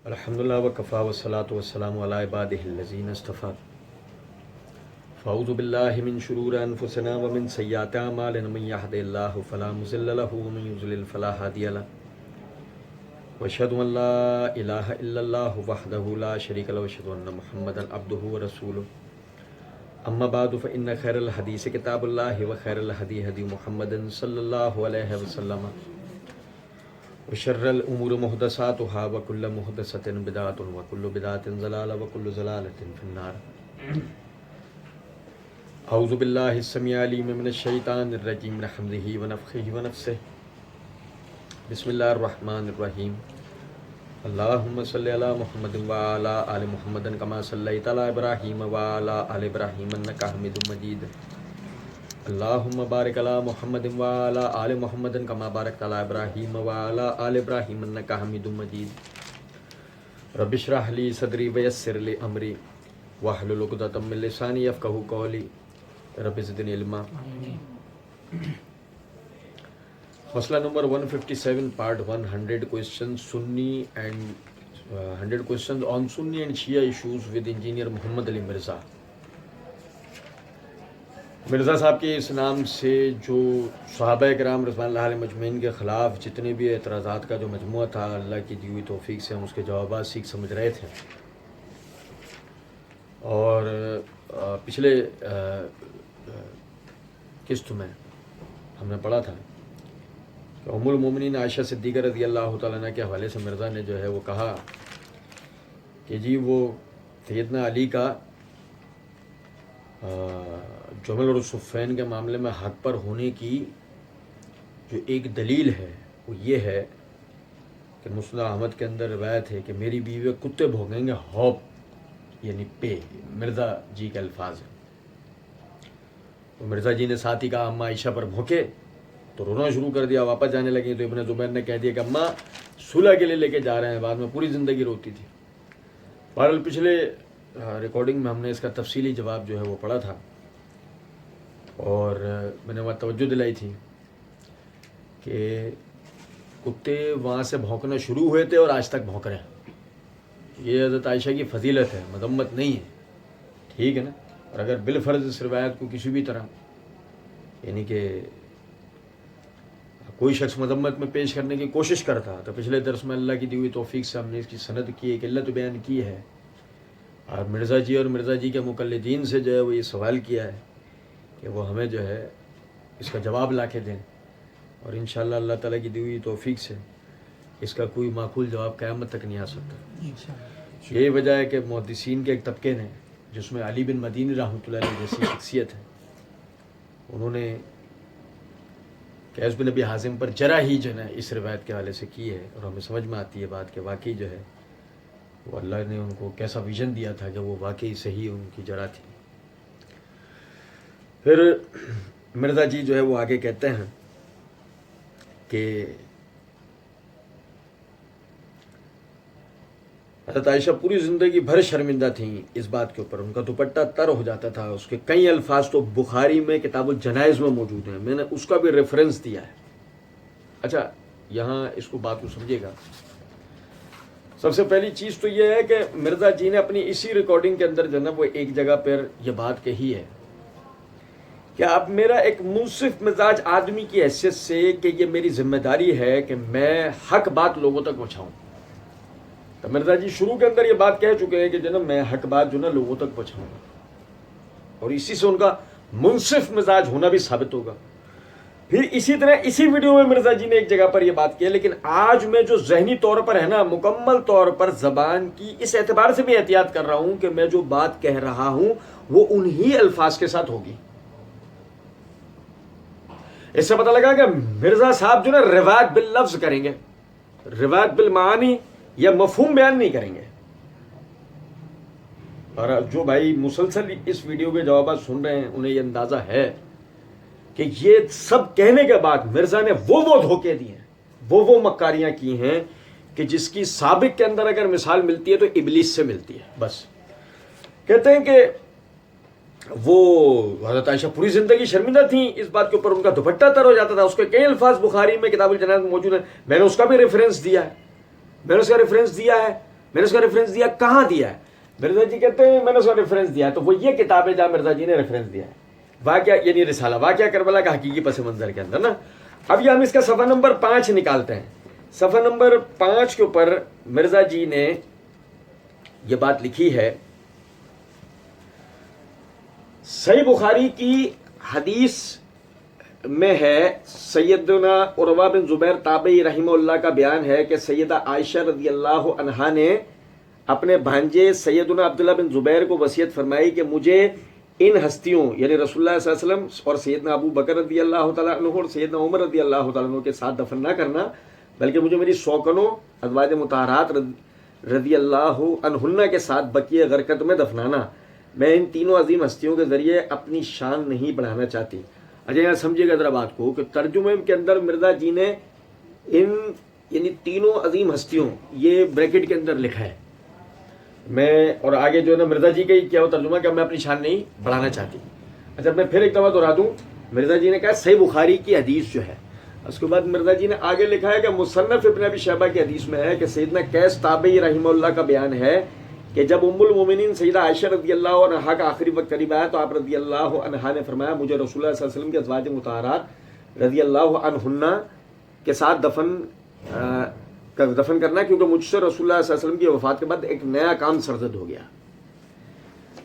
الحمدللہ وکفا والصلاۃ والسلام علی عبادہ الذین اصطفیٰ فاعوذ باللہ من شرور انفسنا ومن سیئات اعمالنا من یہد اللہ فلا مضل له ومن یضلل فلا ہادی له واشہد ان لا الہ الا اللہ وحدہ لا شریک له واشہد ان محمدا عبدہ ورسولہ اما بعد فان خیر الحدیث کتاب اللہ وخیر الہدی ہدی محمد صلی اللہ علیہ وسلم وشر الامور محدثاتها وكل محدثة بدعة وكل بدعة ضلالة وكل ضلالة في النار. اعوذ باللہ السمیع العلیم من الشیطان الرجیم من حمزہ ونفخہ ونفثہ. بسم اللہ الرحمن الرحیم. اللہم صلی علی محمد وعلی آل محمد کما صلیت علی ابراہیم وعلی آل ابراہیم انک حمید مجید. اللہم بارک علی محمد وعلی آل محمد کما بارکت علی ابراہیم وعلی آل ابراہیم انک حمید مجید. رب اشرح لی صدری ویسر لی امری واحلل عقدۃ من لسانی یفقہوا قولی. رب زدنی علما. مسئلہ number 157 part 100 questions Sunni and 100 questions on Sunni and Shia issues with engineer محمد علی مرزا. مرزا صاحب کے اس نام سے جو صحابہ کرام رضوان اللہ علیہ مجمعین کے خلاف جتنے بھی اعتراضات کا جو مجموعہ تھا، اللہ کی دی ہوئی توفیق سے ہم اس کے جوابات سیکھ سمجھ رہے تھے. اور پچھلے قسط میں ہم نے پڑھا تھا کہ ام المومنین عائشہ صدیقہ رضی اللہ تعالیٰ عنہ کے حوالے سے مرزا نے جو ہے وہ کہا کہ جی وہ سیدنا علی کا جمل اور صفین کے معاملے میں حق پر ہونے کی جو ایک دلیل ہے وہ یہ ہے کہ مسند احمد کے اندر روایت ہے کہ میری بیوی کتے بھونکیں گے ہوپ یعنی پے. مرزا جی کے الفاظ ہیں. تو مرزا جی نے ساتھ ہی کہا اماں عائشہ پر بھونکے تو رونا شروع کر دیا. واپس جانے لگی تو ابن زبیر نے کہہ دیا کہ اماں صلح کے لیے لے کے جا رہے ہیں. بعد میں پوری زندگی روتی تھی. بہرحال پچھلے ریکارڈنگ میں ہم نے اس کا تفصیلی جواب جو ہے وہ پڑھا تھا اور میں نے وہاں توجہ دلائی تھی کہ کتے وہاں سے بھونکنا شروع ہوئے تھے اور آج تک بھونک رہے ہیں. یہ حضرت عائشہ کی فضیلت ہے، مذمت نہیں ہے. ٹھیک ہے نا. اور اگر بالفرض اس روایت کو کسی بھی طرح یعنی کہ کوئی شخص مذمت میں پیش کرنے کی کوشش کرتا تو پچھلے درس میں اللہ کی دی ہوئی توفیق سے ہم نے اس کی سند کی ایک علت بیان کی ہے اور مرزا جی اور مرزا جی کے مقلدین سے جو ہے وہ یہ سوال کیا ہے کہ وہ ہمیں جو ہے اس کا جواب لا کے دیں. اور انشاءاللہ اللہ تعالیٰ کی دی ہوئی توفیق سے اس کا کوئی معقول جواب قیامت تک نہیں آ سکتا. یہی وجہ ہے کہ محدثین کے ایک طبقے نے جس میں علی بن مدینی رحمۃ اللہ علیہ جیسی شخصیت ہے، انہوں نے قیس بن نبی حازم پر جرح ہی جو ہے اس روایت کے حوالے سے کی ہے. اور ہمیں سمجھ میں آتی ہے بات کہ واقعی جو ہے وہ اللہ نے ان کو کیسا ویژن دیا تھا کہ وہ واقعی صحیح ان کی جرح تھی. پھر مرزا جی جو ہے وہ آگے کہتے ہیں کہ حضرت عائشہ پوری زندگی بھر شرمندہ تھیں اس بات کے اوپر. ان کا دوپٹہ تر ہو جاتا تھا. اس کے کئی الفاظ تو بخاری میں کتاب الجنائز میں موجود ہیں. میں نے اس کا بھی ریفرنس دیا ہے. اچھا یہاں اس کو بات کو سمجھیے گا. سب سے پہلی چیز تو یہ ہے کہ مرزا جی نے اپنی اسی ریکارڈنگ کے اندر جو ہے وہ ایک جگہ پر یہ بات کہی ہے کہ اب میرا ایک منصف مزاج آدمی کی حیثیت سے کہ یہ میری ذمہ داری ہے کہ میں حق بات لوگوں تک پہنچاؤں. تو مرزا جی شروع کے اندر یہ بات کہہ چکے ہیں کہ جو نا میں حق بات جو نا لوگوں تک پہنچاؤں گا اور اسی سے ان کا منصف مزاج ہونا بھی ثابت ہوگا. پھر اسی طرح اسی ویڈیو میں مرزا جی نے ایک جگہ پر یہ بات کی ہے لیکن آج میں جو ذہنی طور پر ہے نا مکمل طور پر زبان کی اس اعتبار سے بھی احتیاط کر رہا ہوں کہ میں جو بات کہہ رہا ہوں وہ انہی الفاظ کے ساتھ ہوگی. اس سے پتہ لگا کہ مرزا صاحب جو نا روایت باللفظ کریں گے، روایت بالمعانی یا مفہوم بیان نہیں کریں گے. اور جو بھائی مسلسل اس ویڈیو کے جوابات سن رہے ہیں انہیں یہ اندازہ ہے کہ یہ سب کہنے کے بعد مرزا نے وہ دھوکے دیے ہیں، وہ مکاریاں کی ہیں کہ جس کی سابق کے اندر اگر مثال ملتی ہے تو ابلیس سے ملتی ہے. بس کہتے ہیں کہ وہ حضرت عائشہ پوری زندگی شرمندہ تھیں اس بات کے اوپر. ان کا دوپٹہ تر ہو جاتا تھا. اس کے کئی الفاظ بخاری میں کتاب الجنائز میں موجود ہیں. میں نے اس کا بھی ریفرنس دیا ہے. میں نے اس کا ریفرنس دیا, کہاں دیا ہے؟ مرزا جی کہتے ہیں میں نے اس کا ریفرنس دیا, تو وہ یہ کتاب ہے جہاں مرزا جی نے ریفرنس دیا ہے, واقعہ یعنی رسالہ واقعہ کربلا کا حقیقی پس منظر کے اندر نا. اب یہ ہم اس کا صفحہ نمبر 5 نکالتے ہیں. صفحہ نمبر 5 کے اوپر مرزا جی نے یہ بات لکھی ہے, صحیح بخاری کی حدیث میں ہے, سیدنا عروہ بن زبیر تابعی رحمہ اللہ کا بیان ہے کہ سیدہ عائشہ رضی اللہ عنہا نے اپنے بھانجے سیدنا عبداللہ بن زبیر کو وصیت فرمائی کہ مجھے ان ہستیوں یعنی رسول اللہ صلی اللہ علیہ وسلم اور سیدنا ابو بکر رضی اللہ تعالیٰ عنہ اور سیدنا عمر رضی اللہ تعالیٰ عنہ کے ساتھ دفن نہ کرنا, بلکہ مجھے میری سوکنوں ازواج مطہرات رضی اللہ عنہن کے ساتھ بقیہ غرقت میں دفنانا. میں ان تینوں عظیم ہستیوں کے ذریعے اپنی شان نہیں بڑھانا چاہتی. اچھا یہاں سمجھیے گا ذرا بات کو کہ ترجمے کے اندر مرزا جی نے ان یعنی تینوں عظیم ہستیوں یہ بریکٹ کے اندر لکھا ہے. میں اور آگے جو ہے نا مرزا جی کا کیا ہو ترجمہ کہ میں اپنی شان نہیں بڑھانا چاہتی. اچھا میں پھر ایک دفعہ دہرا دوں, مرزا جی نے کہا صحیح بخاری کی حدیث جو ہے, اس کے بعد مرزا جی نے آگے لکھا ہے کہ مصنف ابن ابی شیبہ کی حدیث میں ہے کہ سیدنا قیس تابعی رحمہ اللہ کا بیان ہے کہ جب ام المومنین سیدہ عائشہ رضی اللہ عنہا کا آخری وقت قریب آیا تو آپ رضی اللہ عنہا نے فرمایا مجھے رسول اللہ صلی اللہ علیہ وسلم کے ازواج مطہرات رضی اللہ عنہن کے ساتھ دفن کرنا, کیونکہ مجھ سے رسول اللہ صلی اللہ علیہ وسلم کی وفات کے بعد ایک نیا کام سرزد ہو گیا.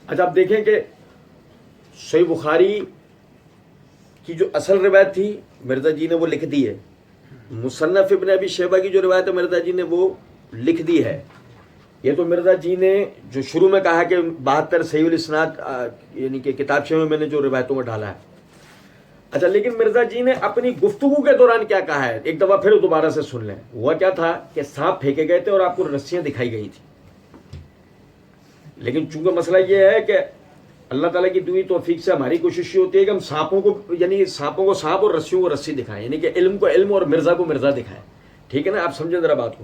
اچھا آپ دیکھیں کہ صحیح بخاری کی جو اصل روایت تھی مرزا جی نے وہ لکھ دی ہے, مصنف ابن ابی شیبہ کی جو روایت ہے مرزا جی نے وہ لکھ دی ہے. یہ تو مرزا جی نے جو شروع میں کہا کہ 72 صحیح الاسناد یعنی کہ کتابچے میں نے جو روایتوں میں ڈالا ہے. اچھا لیکن مرزا جی نے اپنی گفتگو کے دوران کیا کہا ہے ایک دفعہ پھر دوبارہ سے سن لیں. ہوا کیا تھا کہ سانپ پھینکے گئے تھے اور آپ کو رسیاں دکھائی گئی تھی, لیکن چونکہ مسئلہ یہ ہے کہ اللہ تعالیٰ کی دوئی توفیق سے ہماری کوشش یہ ہوتی ہے کہ ہم سانپوں کو سانپ اور رسیوں کو رسی دکھائیں, یعنی کہ علم کو علم اور مرزا کو مرزا دکھائیں. ٹھیک ہے نا, آپ سمجھیں ذرا بات کو.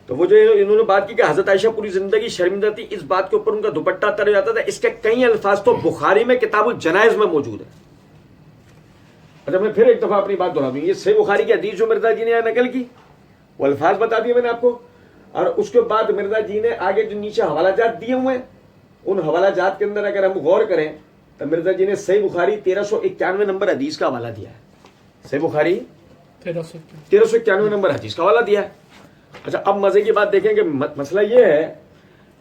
تو وہ جو انہوں نے بات کی کہ حضرت عائشہ پوری زندگی شرمندہ تھی, اس بات کے اوپر ان کا دوپٹہ اتر جاتا تھا. اس کے کئی الفاظ تو بخاری میں کتاب الجنائز میں موجود ہے. اچھا میں پھر ایک دفعہ اپنی بات دہرا دوں, یہ صحیح بخاری کی حدیث جو مرزا جی نے نقل کی وہ الفاظ بتا دیے میں نے آپ کو, اور اس کے بعد مرزا جی نے آگے جو نیچے حوالہ جات دیے ہوئے ہیں ان حوالہ جات کے اندر اگر ہم غور کریں تو مرزا جی نے صحیح بخاری 1391 نمبر حدیث کا حوالہ دیا ہے. صحیح بخاری 1391 نمبر حدیث کا حوالہ دیا ہے. اچھا اب مزے کی بات دیکھیں کہ مسئلہ یہ ہے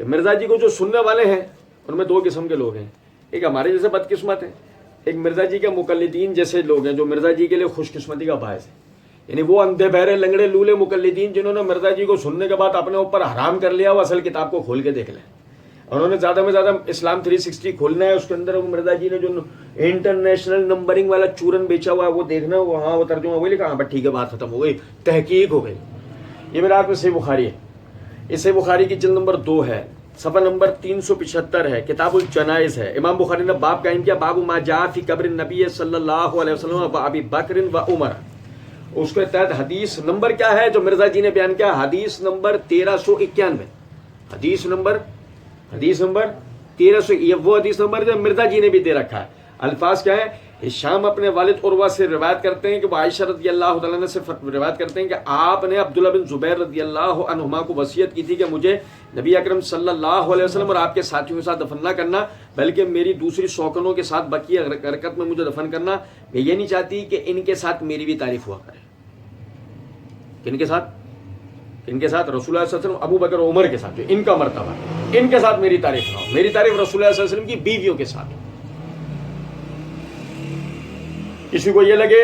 کہ مرزا جی کو جو سننے والے ہیں ان میں دو قسم کے لوگ ہیں. ایک ہمارے جیسے بدقسمت ہیں, ایک مرزا جی کے مقلدین جیسے لوگ ہیں جو مرزا جی کے لیے خوش قسمتی کا باعث ہے. یعنی وہ اندھے بہرے لنگڑے لولے مقلدین جنہوں نے مرزا جی کو سننے کے بعد اپنے اوپر حرام کر لیا, وہ اصل کتاب کو کھول کے دیکھ لیں. انہوں نے زیادہ میں زیادہ اسلام 360 کھولنا ہے, اس کے اندر وہ مرزا جی نے جو انٹرنیشنل نمبرنگ والا چورن بیچا ہوا ہے وہ دیکھنا, وہاں وہ ترجمہ وہی لکھا, ہاں بٹ ٹھیک ہے بات ختم ہو گئی, تحقیق ہو گئی. یہ میرے ہاتھ میں صحیح بخاری ہے. یہ صحیح بخاری کی جلد نمبر 2 ہے, صفحہ نمبر 375 ہے, کتاب الجنائز ہے. امام بخاری نے باب قائم کیا, باب ما جاء فی قبر النبی صلی اللہ علیہ وسلم و ابی بکر و عمر. اس کے تحت حدیث نمبر کیا ہے جو مرزا جی نے بیان کیا, حدیث نمبر 1391. حدیث نمبر 1300, یہ وہ حدیث نمبر جو مرزا جی نے بھی دے رکھا ہے. الفاظ کیا ہے, ہشام اپنے والد عروہ سے روایت کرتے ہیں کہ وہ عائشہ رضی اللہ تعالیٰ عنہ سے روایت کرتے ہیں کہ آپ نے عبداللہ بن زبیر رضی اللہ عنہما کو وصیت کی تھی کہ مجھے نبی اکرم صلی اللہ علیہ وسلم اور آپ کے ساتھیوں کے ساتھ دفن نہ کرنا, بلکہ میری دوسری سوکنوں کے ساتھ بقیہ حرکت میں مجھے دفن کرنا. میں یہ نہیں چاہتی کہ ان کے ساتھ میری بھی تعریف ہوا کرے. ان کے ساتھ رسول اللہ صلی اللہ علیہ وسلم, ابو بکر و عمر کے ساتھ جو ان کا مرتبہ, ان کے ساتھ میری تعریف نہ ہو. میری تعریف رسول اللہ صلی اللہ علیہ وسلم کی بیویوں کے ساتھ. کسی کو یہ لگے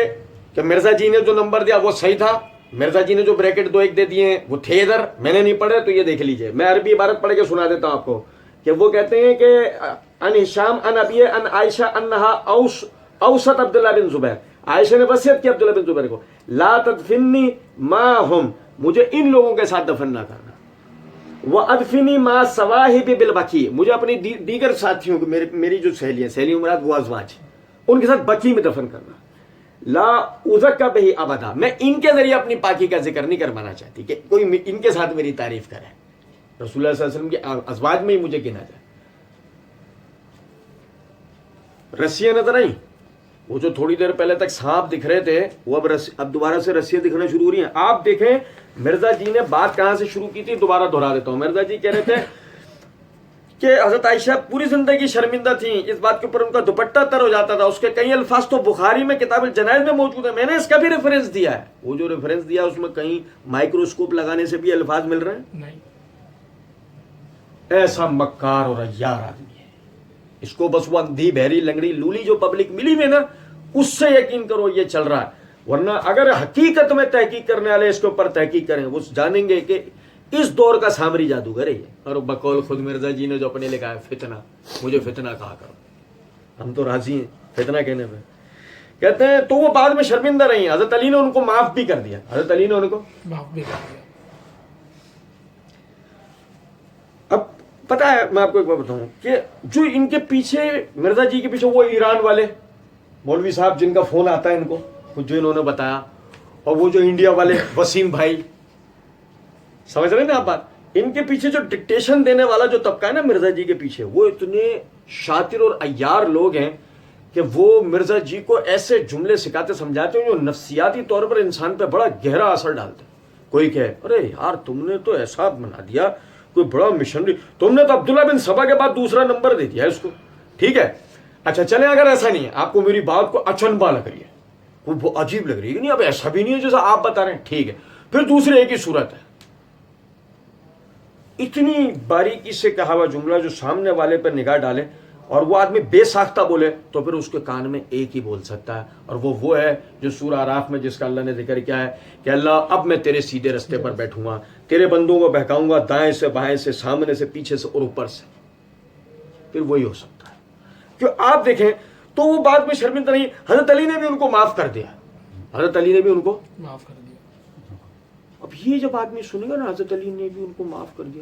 کہ مرزا جی نے جو نمبر دیا وہ صحیح تھا, مرزا جی نے جو بریکٹ 2 1 دے دیے ہیں وہ تھے ادھر, میں نے نہیں پڑھے, تو یہ دیکھ لیجئے. میں عربی عبارت پڑھ کے سنا دیتا ہوں آپ کو کہ وہ کہتے ہیں کہ ان ہشام ان ابی ان عائشہ انہا اوسط عبداللہ بن زبیر, عائشہ نے وصیت کی عبداللہ بن زبیر کو, لا تدفنی معہم, مجھے ان لوگوں کے ساتھ دفن نہ کرنا, وادفنی مع صواحب بالبقیع, مجھے اپنی دیگر ساتھیوں کو, میری جو سہیلیاں مراد وہ ازواج, ان کے ساتھ بقیع میں دفن کرنا. لا اذکر بہ ابدا, میں ان کے ذریعے اپنی پاکی کا ذکر نہیں کروانا چاہتی کہ کوئی ان کے ساتھ میری تعریف کرے. رسول اللہ صلی اللہ علیہ وسلم کے ازواج میں ہی مجھے گنا جائے. رسیاں نظر آئیں, وہ جو تھوڑی دیر پہلے تک سانپ دکھ رہے تھے وہ اب دوبارہ سے رسیاں دکھنا شروع ہو رہی ہیں. آپ دیکھیں مرزا جی نے بات کہاں سے شروع کی تھی, دوبارہ دہرا دیتا ہوں. مرزا جی کہہ رہے تھے کہ حضرت عائشہ پوری زندگی شرمندہ تھیں, اس بات کے اوپر ان کا دوپٹہ تر ہو جاتا تھا. اس کے کئی الفاظ تو بخاری میں کتاب الجنائز میں موجود ہیں, میں نے اس کا بھی ریفرنس دیا ہے. وہ جو ریفرنس دیا اس میں کہیں مائکروسکوپ لگانے سے بھی الفاظ مل رہے ہیں نہیں. ایسا مکار اور عیار آدمی ہے, اس کو بس وہ اندھی بہری لنگڑی لولی جو پبلک ملی ہوئی نا اس سے یقین کرو یہ چل رہا ہے. ورنہ اگر حقیقت میں تحقیق کرنے والے اس کے اوپر تحقیق کریں وہ جانیں گے کہ اس دور کا سامری جادوگر ہے. اور بقول خود مرزا جی نے جو اپنے لکھا ہے فتنہ, مجھے فتنہ کہا کرو, ہم تو راضی ہیں فتنہ کہنے پہ. کہتے ہیں تو وہ بعد میں شرمندہ رہی ہیں, حضرت علی نے ان کو معاف بھی کر دیا. حضرت علی نے ان کو معاف بھی کر دیا. اب پتا ہے میں آپ کو ایک بات بتاؤں کہ جو ان کے پیچھے مرزا جی کے پیچھے وہ ایران والے مولوی صاحب جن کا فون آتا ہے ان کو کچھ جو انہوں نے بتایا, اور وہ جو انڈیا والے وسیم بھائی, سمجھ رہے ہیں نا آپ بات, ان کے پیچھے جو ڈکٹیشن دینے والا جو طبقہ ہے نا مرزا جی کے پیچھے, وہ اتنے شاطر اور عیار لوگ ہیں کہ وہ مرزا جی کو ایسے جملے سکھاتے سمجھاتے ہیں جو نفسیاتی طور پر انسان پہ بڑا گہرا اثر ڈالتے ہیں. کوئی کہے ارے یار تم نے تو ایسا بنا دیا, کوئی بڑا مشنری, تم نے تو عبداللہ بن سبا کے بعد دوسرا نمبر دے دیا اس کو. ٹھیک ہے اچھا چلیں, اگر ایسا نہیں ہے, آپ کو میری بات کو اچنبا لگ رہی ہے, وہ عجیب لگ رہی ہے کہ نہیں اب ایسا بھی نہیں ہے جیسا آپ بتا رہے ہیں, ٹھیک ہے, پھر دوسرے ایک ہی صورت ہے. اتنی باریکی سے کہا ہوا جملہ جو سامنے والے پر نگاہ ڈالے اور وہ آدمی بے ساختہ بولے تو پھر اس کے کان میں ایک ہی بول سکتا ہے, اور وہ ہے جو سورہ اعراف میں جس کا اللہ نے ذکر کیا ہے کہ اللہ اب میں تیرے سیدھے رستے پر بیٹھوں گا, تیرے بندوں کو بہکاؤں گا دائیں سے بائیں سے, سامنے سے پیچھے سے اور اوپر سے. پھر وہی ہو سکتا ہے. کہ آپ دیکھیں تو وہ بعد میں شرمندہ نہیں, حضرت علی نے بھی ان کو معاف کر دیا, حضرت علی نے بھی ان کو معاف کر دیا. اب یہ جب آدمی سنے گا نا حضرت علی نے بھی ان کو معاف کر دیا,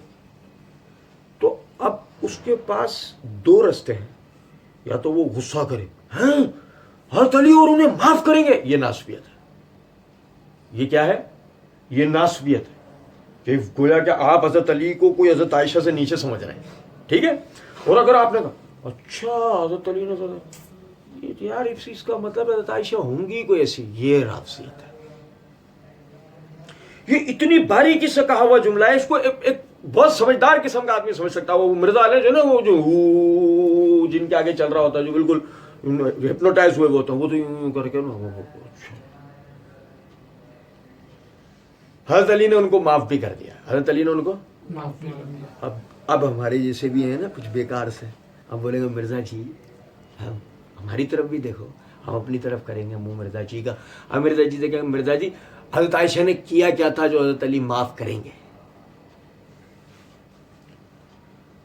تو اب اس کے پاس دو رستے ہیں, یا تو وہ غصہ کرے ہیں حضرت علی اور انہیں معاف کریں گے, یہ ناسبیت ہے. یہ کیا ہے, یہ ناسبیت ہے کہ گویا کہ آپ حضرت علی کو کوئی حضرت عائشہ سے نیچے سمجھ رہے ہیں. ٹھیک ہے, اور اگر آپ نے کہا اچھا حضرت علی نے یار اس کا مطلب حضرت عائشہ ہوں گی کوئی ایسی, یہ ناسبیت ہے. یہ اتنی باریکی سے کہا ہوا جملہ ہے, اس کو ایک بہت سمجھدار قسم کا آدمی سمجھ سکتا ہے. وہ مرزا علیہ جو نا وہ جو جن کے آگے چل رہا ہوتا ہے, جو بالکل ہپنوٹائز ہوئے ہوتے ہیں, وہ تو یوں کر کے نا حضرت علی نے ان کو معاف بھی کر دیا. حضرت علی نے ان کو معاف بھی کر دیا. اب ہمارے جیسے بھی ہیں نا کچھ بیکار سے, اب بولیں گے مرزا جی ہماری طرف بھی دیکھو, ہم اپنی طرف کریں گے منہ مرزا جی کا. اب مرزا جی دیکھیں گے مرزا جی حضرت عائشہ نے کیا کیا تھا جو حضرت علی معاف کریں گے.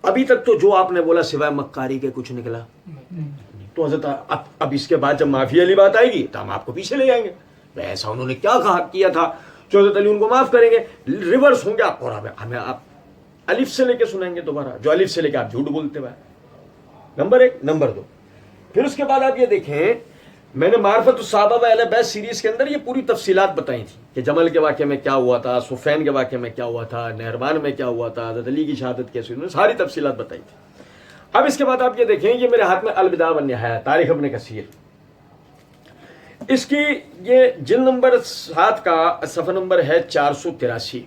ابھی تک تو جو آپ نے بولا سوائے مکاری کے کچھ نکلا تو حضرت اب اس کے بعد جب معافی والی بات آئے گی تو ہم آپ کو پیچھے لے جائیں گے. ایسا انہوں نے کیا کیا تھا جو حضرت علی ان کو معاف کریں گے, ریورس ہوں گے آپ, اور ہمیں آپ الف سے لے کے سنائیں گے دوبارہ, جو الف سے لے کے آپ جھوٹ بولتے ہوئے. نمبر 1. نمبر 2, پھر اس کے بعد آپ یہ دیکھیں میں نے معرفت الصحابہ و اہل بیت سیریز کے اندر یہ پوری تفصیلات بتائی تھی کہ جمل کے واقعے میں کیا ہوا تھا, صفین کے واقعے میں کیا ہوا تھا, نہروان میں کیا ہوا تھا, حضرت علی کی شہادت کیسے ہوئی, ساری تفصیلات بتائی تھی. اب اس کے بعد آپ یہ دیکھیں, یہ میرے ہاتھ میں البدایہ والنہایہ تاریخ ابن کثیر, اس کی یہ جلد نمبر 7 کا صفحہ نمبر ہے 483.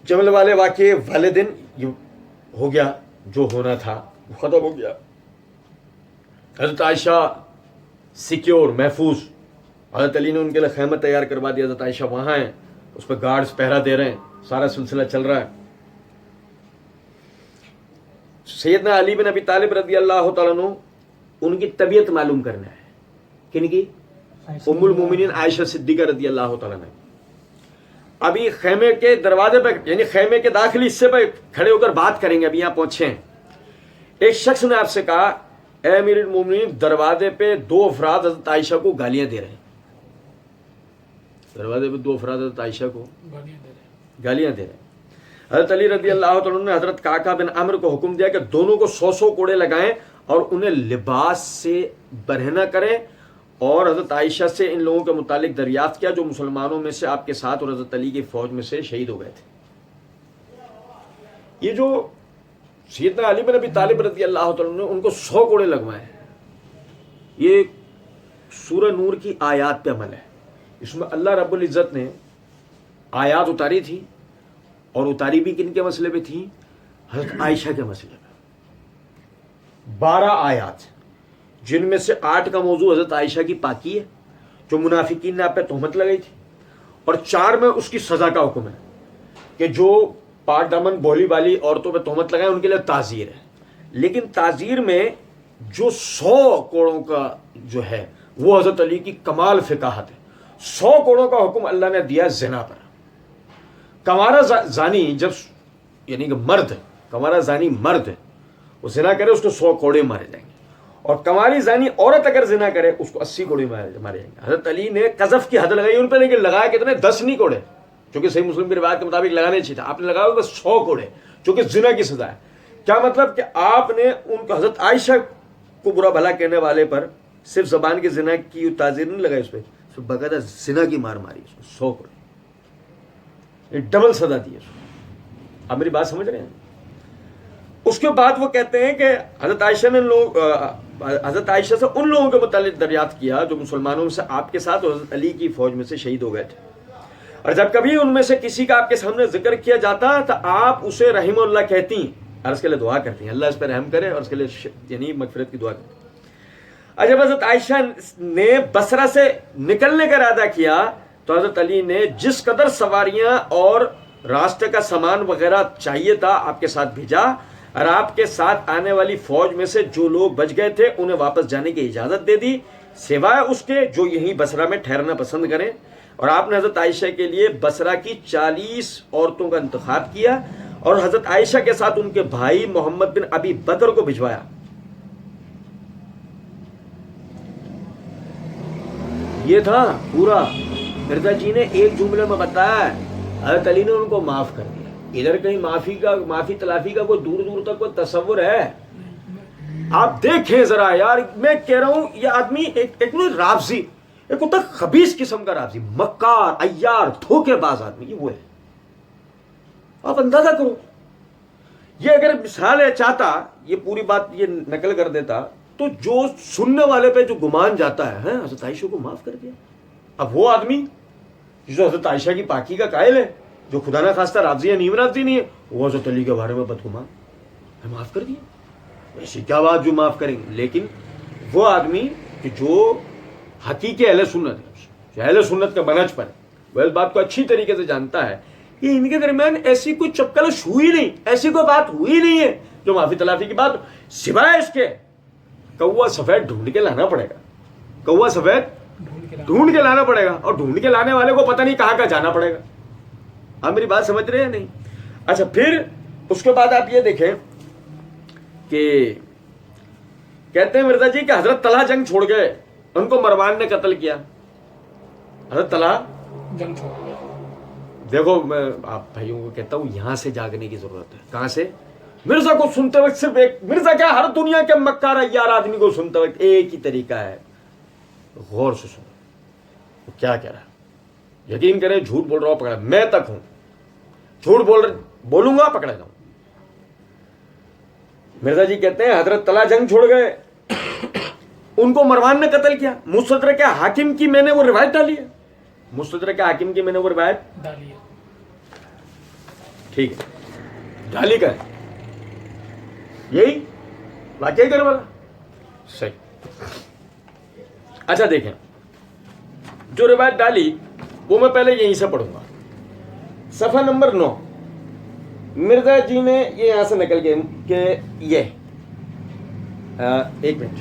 جمل والے واقعے والے دن یہ ہو گیا, جو ہونا تھا وہ ختم ہو گیا. حضرت عائشہ سیکیور محفوظ, حضرت علی نے ان کے لیے خیمہ تیار کروا دیا, حضرت عائشہ وہاں ہیں, اس پہ گارڈز پہرا دے رہے ہیں, سارا سلسلہ چل رہا ہے. سیدنا علی بن ابی طالب رضی اللہ تعالیٰ عنہ ان کی طبیعت معلوم کرنا ہے. کن کی؟ ام المومنین عائشہ صدیقہ رضی اللہ تعالیٰ عنہ. ابھی خیمے کے دروازے پہ یعنی خیمے کے داخلی حصے پہ کھڑے ہو کر بات کریں گے. ابھی یہاں پہنچے ہیں, ایک شخص نے آپ سے کہا اے امیر المومنین دروازے پہ 2 افراد حضرت عائشہ کو گالیاں دے رہے ہیں. دروازے پہ 2 افراد حضرت عائشہ کو گالیاں دے رہے ہیں. حضرت علی رضی اللہ تعالیٰ عنہ نے حضرت کعکہ بن عامر کو حکم دیا کہ دونوں کو 100 کوڑے لگائیں اور انہیں لباس سے برہنہ کریں, اور حضرت عائشہ سے ان لوگوں کے متعلق دریافت کیا جو مسلمانوں میں سے آپ کے ساتھ اور حضرت علی کی فوج میں سے شہید ہو گئے تھے. یہ جو سیدنا علی بن ابی طالب رضی اللہ تعالیٰ عنہ ان کو 100 کوڑے لگوائے, یہ سورہ نور کی آیات پہ عمل ہے. اس میں اللہ رب العزت نے آیات اتاری تھی, اور اتاری بھی کن کے مسئلے پہ تھی؟ حضرت عائشہ کے مسئلے پہ. 12 آیات جن میں سے 8 کا موضوع حضرت عائشہ کی پاکی ہے جو منافقین نے آپ پہ تہمت لگائی تھی, اور 4 میں اس کی سزا کا حکم ہے کہ جو پاک دامن بولی والی عورتوں پہ تہمت لگائے ان کے لیے تعزیر ہے. لیکن تعزیر میں جو 100 کوڑوں کا جو ہے وہ حضرت علی کی کمال فقاہت ہے. 100 کوڑوں کا حکم اللہ نے دیا زنا پر. کمارا زانی جب یعنی کہ مرد, کمارا زانی مرد وہ زنا کرے اس کو 100 کوڑے مارے جائیں گے, اور کماری زانی عورت اگر زنا کرے اس کو 80 کوڑے مارے جائیں گے. حضرت علی نے قذف کی حد لگائی ان پہ, لیکن لگایا کتنے؟ 10 نہیں کوڑے, چونکہ صحیح مسلم کی روایت کے مطابق لگانے چاہیے تھا. آپ نے لگایا بس 100 کوڑے, چونکہ زنا کی سزا ہے. کیا مطلب کہ آپ نے ان کو حضرت عائشہ کو برا بھلا کہنے والے پر صرف زبان کے زنا کی تعزیر نہیں لگائی, اس پہ باقاعدہ زنا کی مار ماری, اس کو 100 کوڑے, ڈبل سزا دی ہے. آپ میری بات سمجھ رہے ہیں؟ اس کے بعد وہ کہتے ہیں کہ حضرت عائشہ نے حضرت عائشہ سے ان لوگوں کے متعلق دریافت کیا جو مسلمانوں سے آپ کے ساتھ حضرت علی کی فوج میں سے شہید ہو گئے تھے, اور جب کبھی ان میں سے کسی کا آپ کے سامنے ذکر کیا جاتا تو آپ اسے رحم اللہ کہتی اور اس کے لیے دعا کرتی ہیں, اللہ اس پہ رحم کرے, اور اس کے لیے یعنی مغفرت کی دعا کرتی. اور جب حضرت عائشہ نے بصرہ سے نکلنے کا ارادہ کیا تو حضرت علی نے جس قدر سواریاں اور راستے کا سامان وغیرہ چاہیے تھا آپ کے ساتھ بھیجا, اور آپ کے ساتھ آنے والی فوج میں سے جو لوگ بچ گئے تھے انہیں واپس جانے کی اجازت دے دی, سوائے اس کے جو یہیں بصرہ میں ٹھہرنا پسند کریں. اور آپ نے حضرت عائشہ کے لیے بصرہ کی 40 عورتوں کا انتخاب کیا, اور حضرت عائشہ کے ساتھ ان کے بھائی محمد بن ابی بکر کو بھجوایا. یہ تھا پورا. مرزا جی نے ایک جملے میں بتایا حضرت علی نے ان کو معاف کر دیا. ادھر کہیں معافی تلافی کا کوئی دور دور تک کوئی تصور ہے؟ آپ دیکھیں ذرا یار, میں کہہ رہا ہوں یہ آدمی ایک رابضی, ایک ہوتا خبیث قسم کا رابضی, مکار, عیار, دھوکے باز آدمی, یہ وہ ہے. آپ اندازہ کرو, یہ اگر مثال ہے چاہتا یہ پوری بات یہ نقل کر دیتا تو جو سننے والے پہ جو گمان جاتا ہے حضرت عائشہ کو معاف کر دیا. اب وہ آدمی جو حضرت عائشہ کی پاکی کا قائل ہے, جو خدا نہ خواستہ رافضی ہے, نیم رافضی نہیں ہے, وہ حضرت علی کے بارے میں بدگمان, معاف کر دیا. ایسی کیا بات جو معاف کریں گے؟ لیکن وہ آدمی کہ جو حقیقی اہل سنت ہے, جو اہل سنت کا منہج پر ہے, وہ اس بات کو اچھی طریقے سے جانتا ہے کہ ان کے درمیان ایسی کوئی چپکلش ہوئی نہیں, ایسی کوئی بات ہوئی نہیں ہے جو معافی تلافی کی بات, سوائے اس کے کوا سفید ڈھونڈ کے لانا پڑے گا. کوا سفید ڈھونڈ کے لانا پڑے گا, اور ڈھونڈ کے لانے والے کو پتہ نہیں کہاں کا جانا پڑے گا. آپ میری بات سمجھ رہے ہیں نہیں؟ اچھا, پھر اس کے بعد آپ یہ دیکھیں کہ کہتے ہیں مرزا جی کہ حضرت طلحہ جنگ چھوڑ گئے, ان کو مروان نے قتل کیا. حضرت طلحہ جنگ چھوڑ گئے. دیکھو میں آپ بھائیوں کو کہتا ہوں یہاں سے جاگنے کی ضرورت ہے. کہاں سے؟ مرزا کو سنتے وقت صرف ایک مرزا کیا, ہر دنیا کے مکار عیار آدمی کو سنتے وقت ایک ہی طریقہ ہے, غور سے سنو وہ کیا کہہ رہا ہے. یقین کریں جھوٹ بول رہا ہوں پکڑا, میں تک ہوں جھوٹ بولوں گا پکڑا جاؤں. مرزا جی کہتے ہیں حضرت طلحہ جنگ چھوڑ گئے, ان کو مروان نے قتل کیا. مستدرک حاکم کی میں نے وہ روایت ڈالی ہے, مستدرک حاکم کی میں نے وہ روایت ڈالی ہے. ٹھیک ہے, ڈالی کا ہے یہی واقعی کرنے والا صحیح. اچھا دیکھیں, جو روایت ڈالی وہ میں پہلے یہیں سے پڑھوں گا. صفحہ نمبر 9. مرزا جی نے یہ یہاں سے نکل گئے کہ یہ ایک منٹ,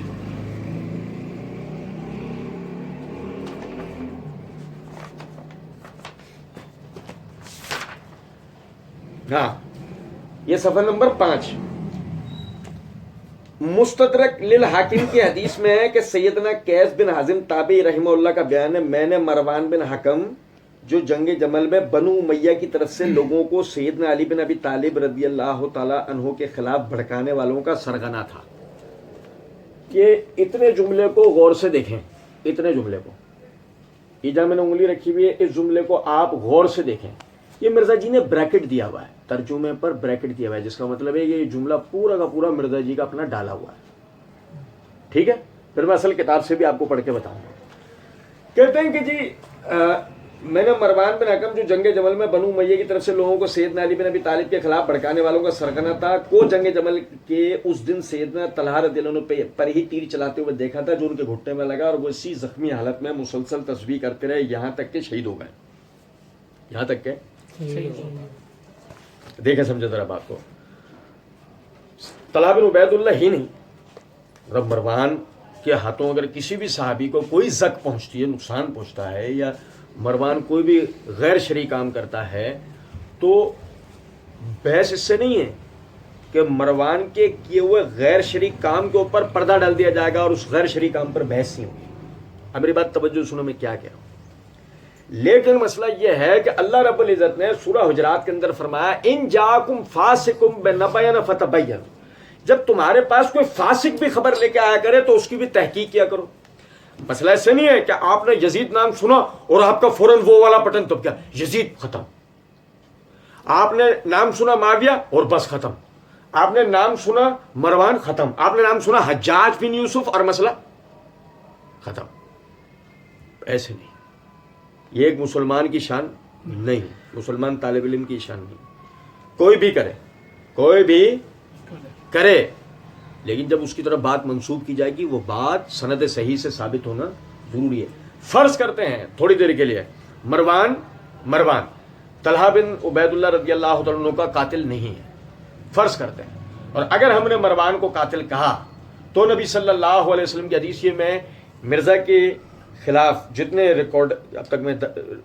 ہاں یہ صفحہ نمبر 5. مستدرک للحاکم کی حدیث میں ہے کہ سیدنا قیس بن حازم تابعی رحمہ اللہ کا بیان ہے, میں نے مروان بن حکم جو جنگ جمل میں بنو امیہ کی طرف سے لوگوں کو سیدنا علی بن ابی طالب رضی اللہ تعالی عنہ کے خلاف بھڑکانے والوں کا سرغنہ تھا. کہ اتنے جملے کو غور سے دیکھیں, اتنے جملے کو, یہ جہاں میں نے انگلی رکھی ہوئی ہے اس جملے کو آپ غور سے دیکھیں. یہ مرزا جی نے بریکٹ دیا ہوا ہے, ترجمے پر بریکٹ دیا ہوا ہے, جس کا مطلب ہے یہ جملہ پورا کا پورا مرزا جی کا اپنا ڈالا ہوا ہے. ٹھیک ہے, پھر میں اصل کتاب سے بھی آپ کو پڑھ کے بتاؤں گا. کہتے ہیں کہ جی میں نے مروان بن حکم جو جنگ جمل میں بنو امیہ کی طرف سے لوگوں کو سیدنا علی بن ابی طالب کے خلاف بھڑکانے والوں کا سرغنہ تھا کو جنگ جمل کے اس دن سیدنا طلحہ رضی اللہ عنہ پر ہی تیر چلاتے ہوئے دیکھا تھا جو ان کے گھٹنے میں لگا اور وہ اسی زخمی حالت میں مسلسل تسبیح کرتے رہے یہاں تک کہ شہید ہو گئے. یہاں تک کہ دیکھیں سمجھے ذرا بات کو. طلحہ بن عبید اللہ ہی نہیں, رب مروان کے ہاتھوں اگر کسی بھی صحابی کو کوئی زک پہنچتی ہے, نقصان پہنچتا ہے, یا مروان کوئی بھی غیر شرعی کام کرتا ہے, تو بحث اس سے نہیں ہے کہ مروان کے کیے ہوئے غیر شرعی کام کے اوپر پردہ ڈال دیا جائے گا اور اس غیر شرعی کام پر بحث نہیں ہوگی. اب میری بات توجہ سنو میں کیا کہہ رہا ہوں. لیکن مسئلہ یہ ہے کہ اللہ رب العزت نے سورہ حجرات کے اندر فرمایا ان جاکم فاسقم بنبأ فتبینوا, جب تمہارے پاس کوئی فاسق بھی خبر لے کے آیا کرے تو اس کی بھی تحقیق کیا کرو. مسئلہ ایسے نہیں ہے کہ آپ نے یزید نام سنا اور آپ کا فوراً وہ والا بٹن دب گیا, یزید ختم. آپ نے نام سنا معاویہ اور بس ختم. آپ نے نام سنا مروان ختم. آپ نے نام سنا حجاج بن یوسف اور مسئلہ ختم. ایسے نہیں, یہ ایک مسلمان کی شان نہیں, مسلمان طالب علم کی شان نہیں. کوئی بھی کرے لیکن جب اس کی طرف بات منسوب کی جائے گی وہ بات سند صحیح سے ثابت ہونا ضروری ہے. فرض کرتے ہیں تھوڑی دیر کے لیے مروان طلحہ بن عبید اللہ رضی اللہ تعالیٰ عنہ کا قاتل نہیں ہے, فرض کرتے ہیں, اور اگر ہم نے مروان کو قاتل کہا تو نبی صلی اللہ علیہ وسلم کی حدیث یہ میں مرزا کے خلاف جتنے ریکارڈ اب تک میں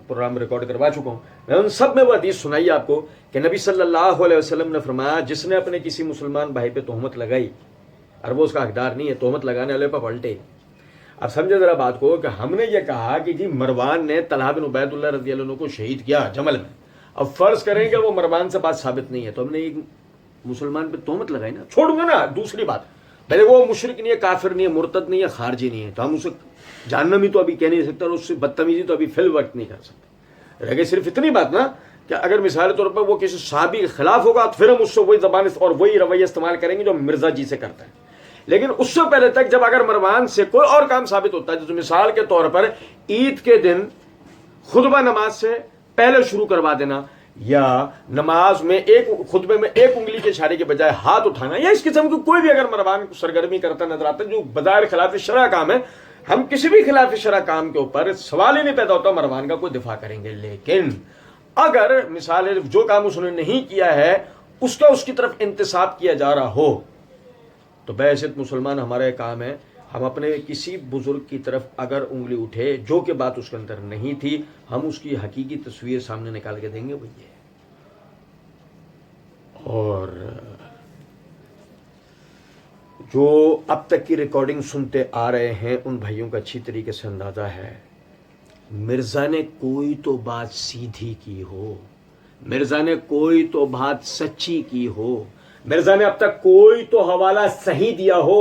پروگرام ریکارڈ کروا چکا ہوں, میں ان سب میں وہ حدیث سنائی آپ کو کہ نبی صلی اللہ علیہ وسلم نے فرمایا جس نے اپنے کسی مسلمان بھائی پہ تہمت لگائی اور وہ اس کا حقدار نہیں ہے, تہمت لگانے والے پہ پلٹے. اب سمجھے ذرا بات کو کہ ہم نے یہ کہا کہ جی مروان نے طلحہ بن عبید اللہ رضی اللہ عنہ کو شہید کیا جمل میں. اب فرض کریں کہ وہ مروان سے بات ثابت نہیں ہے تو ہم نے ایک مسلمان پہ تہمت لگائی نا, چھوڑوں گا نا. دوسری بات, پہلے وہ مشرک نہیں ہے, کافر نہیں ہے, مرتد نہیں ہے, خارجی نہیں ہے, تو ہم اسے جہنم ہی تو ابھی کہہ نہیں سکتے اور اس سے بدتمیزی تو ابھی فی الوقت نہیں کر سکتے. رہ گئی صرف اتنی بات نا کہ اگر مثال طور پر وہ کسی صحابی کے خلاف ہوگا تو پھر ہم اس سے وہی زبان اور وہی رویہ استعمال کریں گے جو مرزا جی سے کرتے ہیں. لیکن اس سے پہلے تک جب اگر مروان سے کوئی اور کام ثابت ہوتا ہے, جیسے مثال کے طور پر عید کے دن خطبہ نماز سے پہلے شروع کروا دینا, یا نماز میں ایک خطبے میں ایک انگلی کے اشارے کے بجائے ہاتھ اٹھانا, یا اس قسم کی کوئی بھی اگر مروان سرگرمی کرتا نظر آتا ہے جو بظاہر خلاف شرع کام ہے, ہم کسی بھی خلاف شرع کام کے اوپر سوال ہی نہیں پیدا ہوتا مروان کا کوئی دفاع کریں گے. لیکن اگر مثال جو کام اس نے نہیں کیا ہے اس کا اس کی طرف انتساب کیا جا رہا ہو تو بحیثیت مسلمان ہمارا کام ہے ہم اپنے کسی بزرگ کی طرف اگر انگلی اٹھے جو کہ بات اس کے اندر نہیں تھی, ہم اس کی حقیقی تصویر سامنے نکال کے دیں گے. وہ یہ اور جو اب تک کی ریکارڈنگ سنتے آ رہے ہیں ان بھائیوں کا اچھی طریقے سے اندازہ ہے مرزا نے کوئی تو بات سیدھی کی ہو, مرزا نے کوئی تو بات سچی کی ہو, مرزا نے اب تک کوئی تو حوالہ صحیح دیا ہو,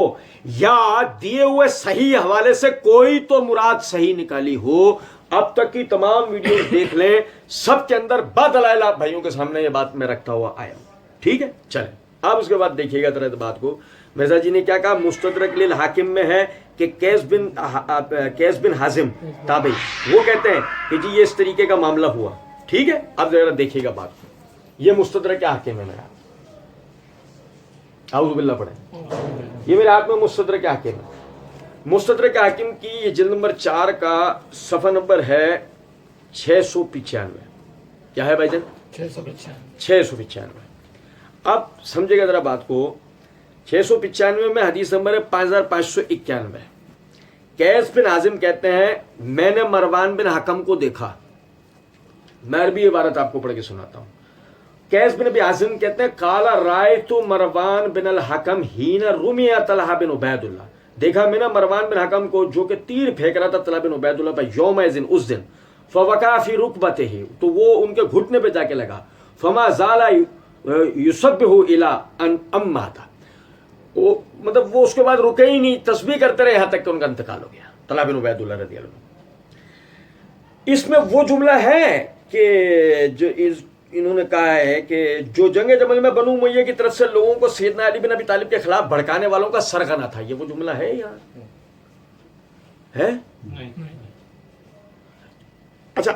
یا دیے ہوئے صحیح حوالے سے کوئی تو مراد صحیح نکالی ہو. اب تک کی تمام ویڈیوز دیکھ لیں, سب کے اندر بدلائل آپ بھائیوں کے سامنے یہ بات میں رکھتا ہوا آیا ہوں. ٹھیک ہے, چلیں اب اس کے بعد دیکھیے گا طرح بات کو. مرزا جی نے کیا کہا, مستدرک للحاکم میں ہے کہ قیس بن حازم تابعی وہ کہتے ہیں کہ جی یہ اس طریقے کا معاملہ ہوا. ٹھیک ہے, اب ذرا دیکھیے گا بات کو. یہ مستدرک حاکم ہے میرا, اعوذ باللہ پڑھیں, یہ میرے ہاتھ میں مستدرک حاکم ہے. مستدرک حاکم کی یہ جلد نمبر 4 کا صفحہ نمبر ہے 695. کیا ہے بھائی جان؟ 695. اب سمجھے گا ذرا بات کو. 695 میں حدیث نمبر ہے 5591. قیس بن حازم کہتے ہیں میں نے مروان بن حکم کو دیکھا. میں عربی عبارت آپ کو پڑھ کے سناتا ہوں. قیس بن ابی حازم کہتے ہیں قال رأیت مروان بن الحکم حین رمی طلحہ بن عبید اللہ, دیکھا میں نے مروان بن حکم کو جو کہ تیر پھینک رہا تھا طلحہ بن عبید اللہ پر یومئذ اس دن, فوقع فی رکبتہ تو وہ ان کے گھٹنے پہ جا کے لگا, فما زال یسبح الی ان امات مطلب وہ اس کے بعد رکے ہی نہیں, تسبیح کرتے رہے یہاں تک کہ ان کا انتقال ہو گیا, طلحہ بن عبید اللہ رضی اللہ عنہ. اس میں وہ جملہ ہے کہ جو انہوں نے کہا ہے کہ جو جنگ جمل میں بنو امیہ کی طرف سے لوگوں کو سیدنا علی بن ابی طالب کے خلاف بھڑکانے والوں کا سرغنہ تھا, یہ وہ جملہ ہے یہاں. ہے؟ اچھا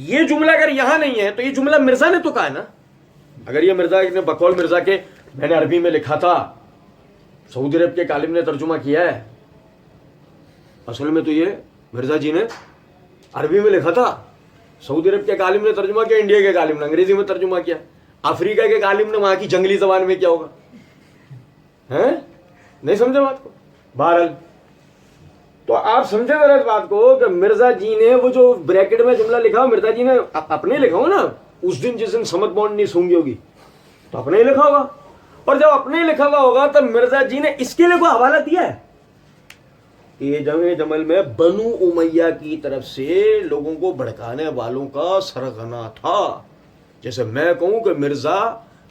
یہ جملہ اگر یہاں نہیں ہے تو یہ جملہ مرزا نے تو کہا ہے نا. اگر یہ مرزا نے بقول مرزا کے میں نے عربی میں لکھا تھا، سعودی عرب کے ایک عالم نے ترجمہ کیا ہے، اصل میں تو یہ مرزا جی نے عربی میں لکھا تھا، سعودی عرب کے ایک عالم نے ترجمہ کیا، انڈیا کے ایک عالم نے انگریزی میں ترجمہ کیا، افریقہ کے ایک عالم نے وہاں کی جنگلی زبان میں کیا ہوگا. ہیں نہیں سمجھے بات کو؟ بہرحال تو آپ سمجھے ذرا اس بات کو کہ مرزا جی نے وہ جو بریکٹ میں جملہ لکھا ہو، مرزا جی نے اپنے لکھا ہو نا، اس دن جس دن سمت بانڈ نہیں سونگی ہوگی تو اپنے ہی لکھا ہوگا، اور جب اپنے لکھا ہوا ہوگا تو مرزا جی نے اس کے لیے کوئی حوالہ دیا ہے؟ یہ جنگ جمل میں بنو امیہ کی طرف سے لوگوں کو بھڑکانے والوں کا سرغنہ تھا. جیسے میں کہوں کہ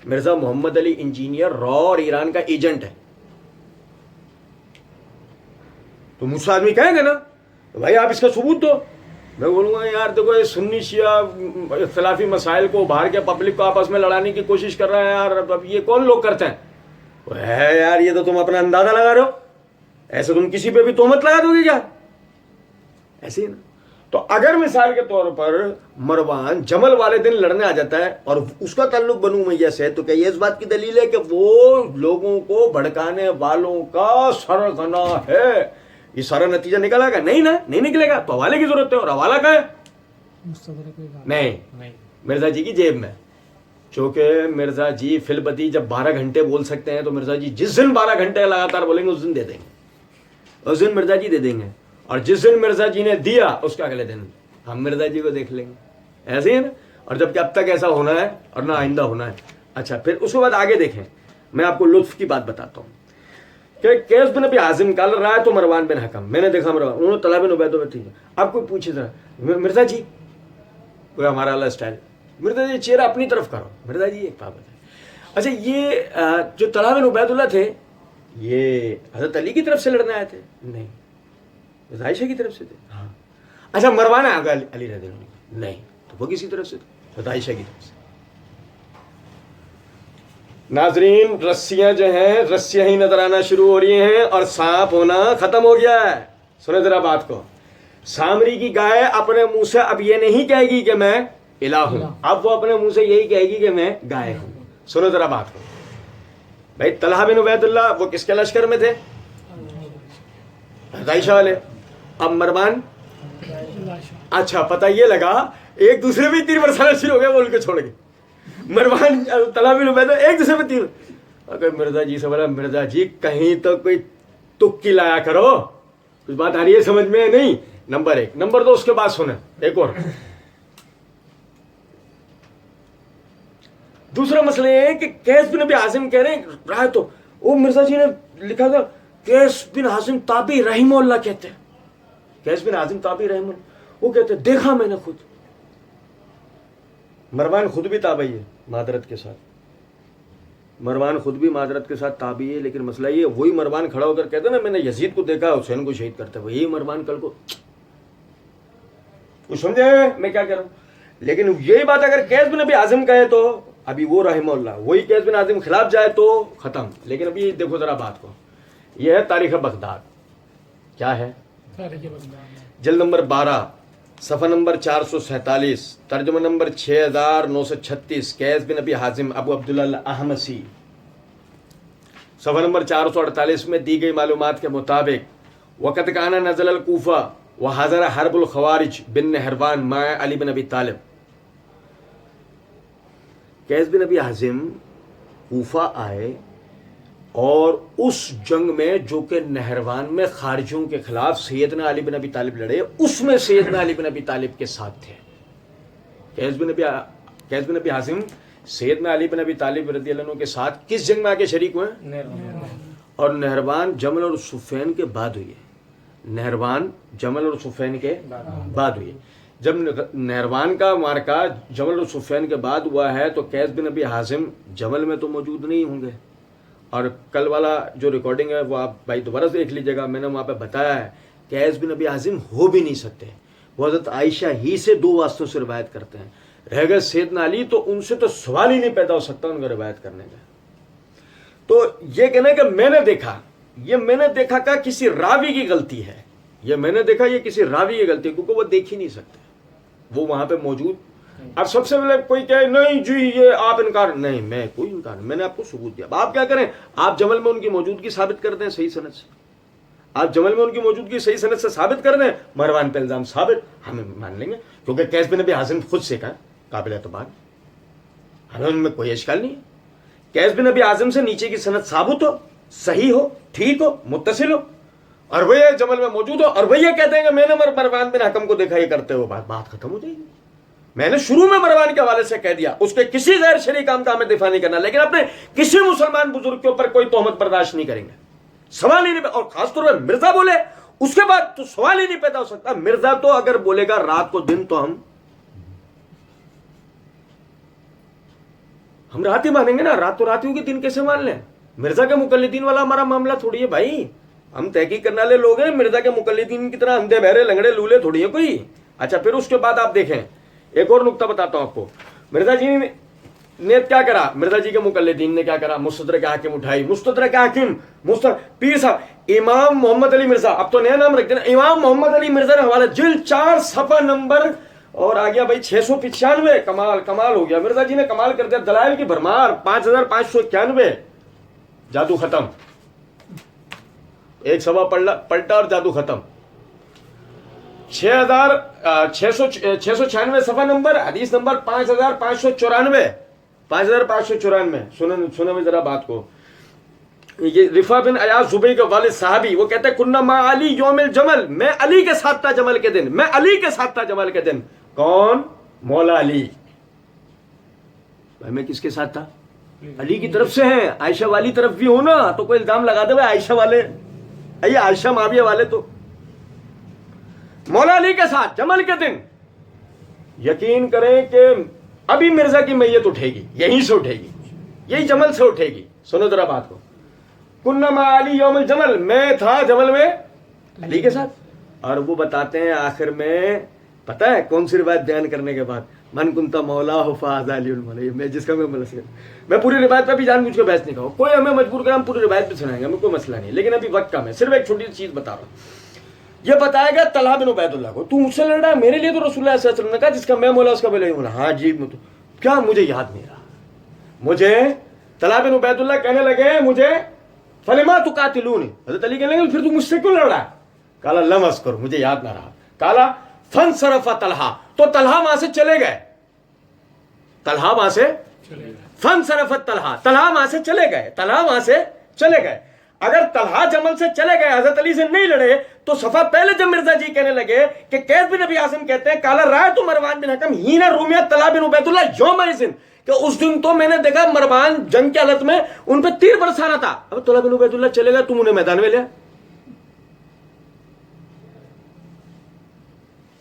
مرزا محمد علی انجینئر را اور ایران کا ایجنٹ ہے، تو مجھ سے آدمی کہیں گے نا بھائی آپ اس کا ثبوت دو. میں بولوں گا یار دیکھو یہ سنی شیعہ اختلافی مسائل کو باہر کے پبلک کو آپس میں لڑانے کی کوشش کر رہے ہیں یار، اب یہ کون لوگ کرتے ہیں؟ ہے یار یہ تو تم اپنا اندازہ لگا رہے ہو، ایسے تم کسی پہ بھی تہمت لگا دو گے کیا؟ ایسے ہی نا. تو اگر مثال کے طور پر مروان جمل والے دن لڑنے آ جاتا ہے اور اس کا تعلق بنو امیہ سے، تو کیا یہ اس بات کی دلیل ہے کہ وہ لوگوں کو بھڑکانے والوں کا سرغنہ ہے؟ یہ سارا نتیجہ نکلا گا؟ نہیں نا، نہیں نکلے گا. تو حوالے کی ضرورت ہے، اور حوالہ کا ہے نہیں مرزا جی کی جیب میں. چونکہ مرزا جی فی البدی جب 12 گھنٹے بول سکتے ہیں تو مرزا جی جس دن 12 گھنٹے لگاتار بولیں گے اس دن دے دیں گے، اس دن مرزا جی دے دیں گے، اور جس دن مرزا جی نے دیا اس کا اگلے دن ہم مرزا جی کو دیکھ لیں گے. ایسے ہی ہے نا. اور جب کہ اب تک ایسا ہونا ہے اور نہ آئندہ ہونا ہے. اچھا پھر اس کے بعد آگے دیکھیں، میں آپ کو لطف کی بات بتاتا ہوں کہ قیس بن ابی حازم کال رہا ہے تو مروان بن حکم، میں نے دیکھا مروان، انہوں نے طلحہ بن عبید اللہ. ٹھیک ہے، آپ کو پوچھے ذرا مرزا جی وہ ہمارا اللہ اسٹائل، مرزا جی چہرہ اپنی طرف کرو. مرزا جی ایک بات ہے، اچھا یہ جو طلحہ بن عبید اللہ تھے یہ حضرت علی کی طرف سے لڑنے آئے تھے؟ نہیں، حضرت عائشہ کی طرف سے تھے. ہاں. اچھا مروان آگا علی رضی اللہ عنہ؟ نہیں. تو وہ کسی طرف سے تھے؟ حضرت عائشہ کی طرف سے. ناظرین رسیاں جو ہیں رسیاں ہی نظر آنا شروع ہو رہی ہیں اور سانپ ہونا ختم ہو گیا ہے. سنیں ذرا بات کو. سامری کی گائے اپنے منہ سے اب یہ نہیں کہے گی کہ میں الہ ہوں، اب وہ اپنے منہ سے یہی کہے گی کہ میں گائے ہوں. سنو ذرا بات کو. بھائی طلحہ بن عبید اللہ وہ کس کے لشکر میں تھے؟ عائشہ والے. اب مروان، اچھا پتہ یہ لگا ایک دوسرے بھی تیر برسانا شروع ہو گیا، بول کے چھوڑ گئے. مروان طلحہ بن عبید اللہ ایک دوسرے پہ تیر. اگر مرزا جی سے بولا مرزا جی کہیں تو کوئی تکی لایا کرو، کچھ بات آ رہی ہے سمجھ میں؟ نہیں. نمبر 1. نمبر 2 اس کے بعد سنیں ایک اور دوسرا مسئلہ یہ ہے کہ قیس بن ابی حازم کہہ رہے ہیں رائے تو وہ مرزا جی نے لکھا تھا قیس بن حازم تابعی رحمہ اللہ کہتے ہیں. قیس بن حازم تابعی رحمہ اللہ، وہ کہتے ہیں دیکھا میں نے خود. مروان خود بھی تابعی ہے معذرت کے ساتھ، مروان خود بھی معذرت کے ساتھ تابعی ہے، لیکن مسئلہ یہ وہی مروان کھڑا ہو کر کہتے ہیں نا میں نے یزید کو دیکھا حسین کو شہید کرتے ہوئے، یہی مروان کل کو کچھ سمجھے میں کیا کہہ رہا ہوں. لیکن یہی بات اگر قیس بن ابی حازم کہے تو ابھی وہ رحمہ اللہ، وہی قیس بن حازم خلاف جائے تو ختم. لیکن ابھی دیکھو ذرا بات کو. یہ ہے تاریخ بغداد. کیا ہے؟ جلد نمبر 12 صفحہ نمبر 447 ترجمہ نمبر 6936 قیس بن ابی حازم ابو عبداللہ الاحمسی. صفحہ نمبر 448 میں دی گئی معلومات کے مطابق وقت کانا نزل الکوفہ وحضر حرب الخوارج بن نہروان مع علی بن ابی طالب. قیس بن ابی حازم کوفہ آئے اور اس جنگ میں جو کہ نہروان میں خارجیوں کے خلاف سیدنا علی بن ابی طالب لڑے، اس میں سیدنا علی بن ابی طالب کے ساتھ تھے. قیس بن ابی حازم سیدنا علی بن ابی طالب رضی اللہ عنہ کے ساتھ کس جنگ میں آ کے شریک ہوئے؟ اور نہروان جمل اور صفین کے بعد ہوئی ہے. نہروان جمل اور صفین کے بعد ہوئی ہے. جب نہروان کا مارکا جمل اور صفین کے بعد ہوا ہے تو قیس بن ابی حازم جمل میں تو موجود نہیں ہوں گے. اور کل والا جو ریکارڈنگ ہے وہ آپ بھائی دوبارہ سے دیکھ لیجیے گا، میں نے وہاں پہ بتایا ہے قیس بن ابی حازم ہو بھی نہیں سکتے. وہ حضرت عائشہ ہی سے 2 واسطوں سے روایت کرتے ہیں. رہ گئے سیدنا علی تو ان سے تو سوال ہی نہیں پیدا ہو سکتا ان کو روایت کرنے کا. تو یہ کہنا کہ میں نے دیکھا، یہ میں نے دیکھا کا کسی راوی کی غلطی ہے. یہ میں نے دیکھا یہ کسی راوی کی غلطی, کیونکہ وہ دیکھ ہی نہیں سکتے, وہ وہاں پہ موجود. اب سب سے پہلے کوئی کہے نہیں جی یہ آپ انکار, نہیں میں کوئی انکار نہیں, میں نے آپ کو ثبوت دیا. اب آپ کیا کریں, آپ جمل میں ان کی موجودگی ثابت کر دیں صحیح سند سے, آپ جمل میں ان کی موجودگی صحیح سند سے ثابت کر دیں, مروان پہ الزام ثابت, ہمیں مان لیں گے, کیونکہ قیس بن ابی حازم خود سے کہا قابل اعتبار, ہمیں ان میں کوئی اشکال نہیں ہے. قیس بن ابی حازم سے نیچے کی سند ثابت ہو, صحیح ہو, ٹھیک ہو, متصل ہو, اور وہ یہ جمل میں موجود ہو, اور وہ یہ کہتے ہیں کہ میں نے مروان بن حکم کو دیکھا یہ کرتے ہوئے, بات ختم ہو جائے گی. میں نے شروع میں مروان کے حوالے سے کہہ دیا, اس کے کسی غیر شرعی کام کا ہمیں دفاع نہیں کرنا, لیکن اپنے کسی مسلمان بزرگ کے اوپر کوئی تہمت برداشت نہیں کریں گے, سوال ہی نہیں. اور خاص طور پر مرزا بولے اس کے بعد تو سوال ہی نہیں پیدا ہو سکتا. مرزا تو اگر بولے گا رات کو دن تو ہم رات ہی مانیں گے نا, رات تو رات ہی ہوگی, دن کیسے مان لیں؟ مرزا کے مقلدین والا ہمارا معاملہ تھوڑی ہے بھائی, ہم تحقیق کرنے والے لوگ ہیں, مرزا کے مقلدین کی طرح اندھے بہرے لنگڑے لولے تھوڑی ہے کوئی. اچھا پھر اس کے بعد آپ دیکھیں ایک اور نقطہ بتاتا ہوں آپ کو. مرزا جی نے کیا کرا, مرزا جی کے مقلدین نے کیا کرا, مستدرک حاکم اٹھائی, مستدرک حاکم پیر صاحب امام محمد علی مرزا, اب تو نیا نام رکھ دینا, امام محمد علی مرزا نے حوالہ جلد 4 صفحہ نمبر اور آ گیا بھائی 695. کمال ہو گیا, مرزا جی نے کمال کر دیا, دلائل کی بھرمار 5591, جادو ختم, ایک صفحہ پلٹا اور جادو ختم. 696 صفحہ نمبر, حدیث نمبر 5594. سنو میں ذرا بات کو. یہ رفا بن ایاز زبیر کے والد صحابی, وہ کہتے ہیں کننا ما علی یوم الجمل, میں علی کے ساتھ تھا جمل کے دن, میں علی کے ساتھ تھا جمل کے دن. کون؟ مولا علی. بھائی میں کس کے ساتھ تھا؟ علی کی طرف سے ہیں, عائشہ والی طرف بھی ہو نا, تو کوئی الزام لگا دے بھائی عائشہ والے, عائشہ معاویہ والے, تو مولا علی کے ساتھ جمل کے دن. یقین کریں کہ ابھی مرزا کی میت اٹھے گی, یہیں سے اٹھے گی, یہی جمل سے اٹھے گی. سنو ذرا بات کو. کننا ما علی یوم الجمل, میں تھا جمل میں علی کے ساتھ. اور وہ بتاتے ہیں آخر میں, پتہ ہے کون سی روایت بیان کرنے کے بعد, من کنتا مولا ہو فاز علی المولا, میں جس کا میں پوری روایت پہ بھی جان بوجھ کے بحث نہیں کروں, کوئی ہمیں مجبور کرے ہم پوری روایت بھی سنائیں گے, ہمیں کوئی مسئلہ نہیں, لیکن ابھی وقت کم ہے, صرف ایک چھوٹی سی چیز بتا رہا ہوں. یہ بتایا گیا طلحہ بن عبید اللہ کو, تو مجھ سے لڑ رہا ہے, میرے لیے تو رسول اللہ صلی اللہ علیہ وسلم نے کہا جس کا میں مولا اس کا بھلا ہی مولا. ہاں جی, کیا مجھے یاد نہیں رہا, مجھے طلحہ بن عبید اللہ کہنے لگے مجھے فلما تقاتلون, حضرت علی کہنے لگے پھر تو مجھ سے کیوں لڑ رہا ہے؟ کالا لم اذکر, مجھے یاد نہ رہا. کالا فانصرف طلحہ, تو طلحہ وہاں سے چلے گئے, طلحہ وہاں سے فانصرف طلحہ, طلحہ وہاں سے چلے گئے, طلحہ وہاں سے چلے گئے. اگر طلحہ جمل سے چلے گئے, حضرت علی سے نہیں لڑے, تو صفحہ پہلے جب مرزا جی کہنے لگے کہ قیس بن ابی عاصم کہتے ہیں کالا رائے تو مروان بن حکم ہینا رومیہ طلحہ بن عبید اللہ یوم اذن, کہ اس دن تو میں نے دیکھا مروان جنگ کی حالت میں ان پہ تیر برسا رہا تھا. اب طلحہ بن عبید اللہ چلے گا, تم انہیں میدان میں لیا.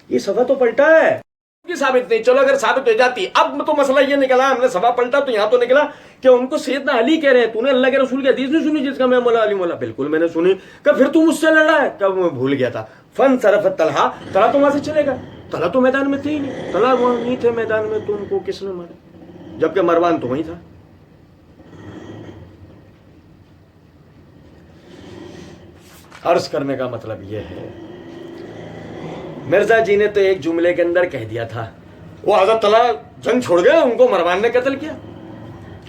یہ صفحہ تو پلٹا ہے, ثابت نہیں. چلو اگر ثابت ہو جاتی, اب تو مسئلہ یہ نکلا, ہم نے صفحہ پلٹا تو یہاں تو نکلا کہ ان کو سیدنا علی کہہ رہے ہیں تو نے اللہ کے رسول کی حدیث نہیں سنی جس کا میں مولا علی مولا؟ بالکل میں نے سنی. کہ پھر تو مجھ سے لڑ رہا ہے, کب میں بھول گیا تھا. فن صرف طلحہ, طلحہ تو وہاں سے چلے گا, طلحہ تو میدان میں تھے ہی نہیں, طلحہ وہاں نہیں تھے میدان میں, تو ان کو کس نے مارا؟ جبکہ مروان تو وہیں تھا. عرض کرنے کا مطلب یہ ہے, مرزا جی نے تو ایک جملے کے اندر کہہ دیا تھا وہ حضرت طلحہ جنگ چھوڑ گئے, ان کو مروان نے قتل کیا.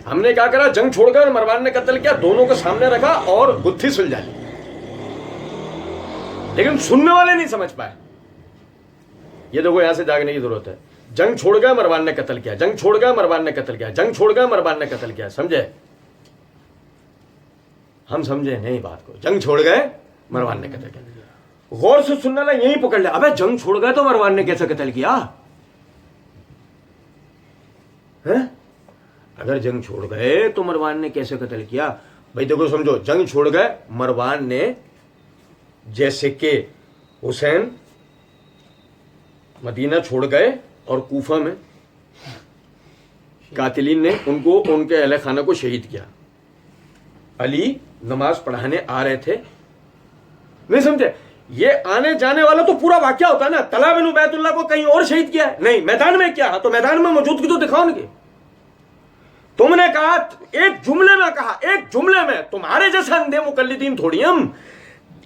ہم نے کیا کرا, جنگ چھوڑ گئے اور مروان نے قتل کیا, دونوں کو سامنے رکھا اور گتھی سلجھا لی. لیکن سننے والے نہیں سمجھ پائے. یہ دیکھو یہاں سے جاگنے کی ضرورت ہے. جنگ چھوڑ گئے, مروان نے قتل کیا, جنگ چھوڑ گئے, مروان نے قتل کیا, جنگ چھوڑ گئے, مروان نے قتل کیا. سمجھے؟ ہم سمجھے نہیں بات کو. جنگ چھوڑ گئے, مروان نے قتل کیا. غور سے سننے والا یہی پکڑ لے, ابے جنگ چھوڑ گئے تو مروان نے کیسے قتل کیا؟ اگر جنگ چھوڑ گئے تو مروان نے کیسے قتل کیا؟ بھائی دیکھو سمجھو, جنگ چھوڑ گئے, مروان نے جیسے کہ حسین مدینہ چھوڑ گئے اور کوفہ میں قاتلین نے ان کو, ان کے اہل خانہ کو شہید کیا. علی نماز پڑھانے آ رہے تھے, نہیں سمجھے؟ یہ آنے جانے والا تو پورا واقعہ ہوتا ہے نا. طلحہ بن عبید اللہ کو کہیں اور شہید کیا ہے؟ نہیں, میدان میں کیا؟ تو میدان میں موجودگی تو دکھاؤ ان کی. تم نے کہا ایک جملے میں, کہا ایک جملے میں, تمہارے جیسے اندھے مقلدین تھوڑی ہم.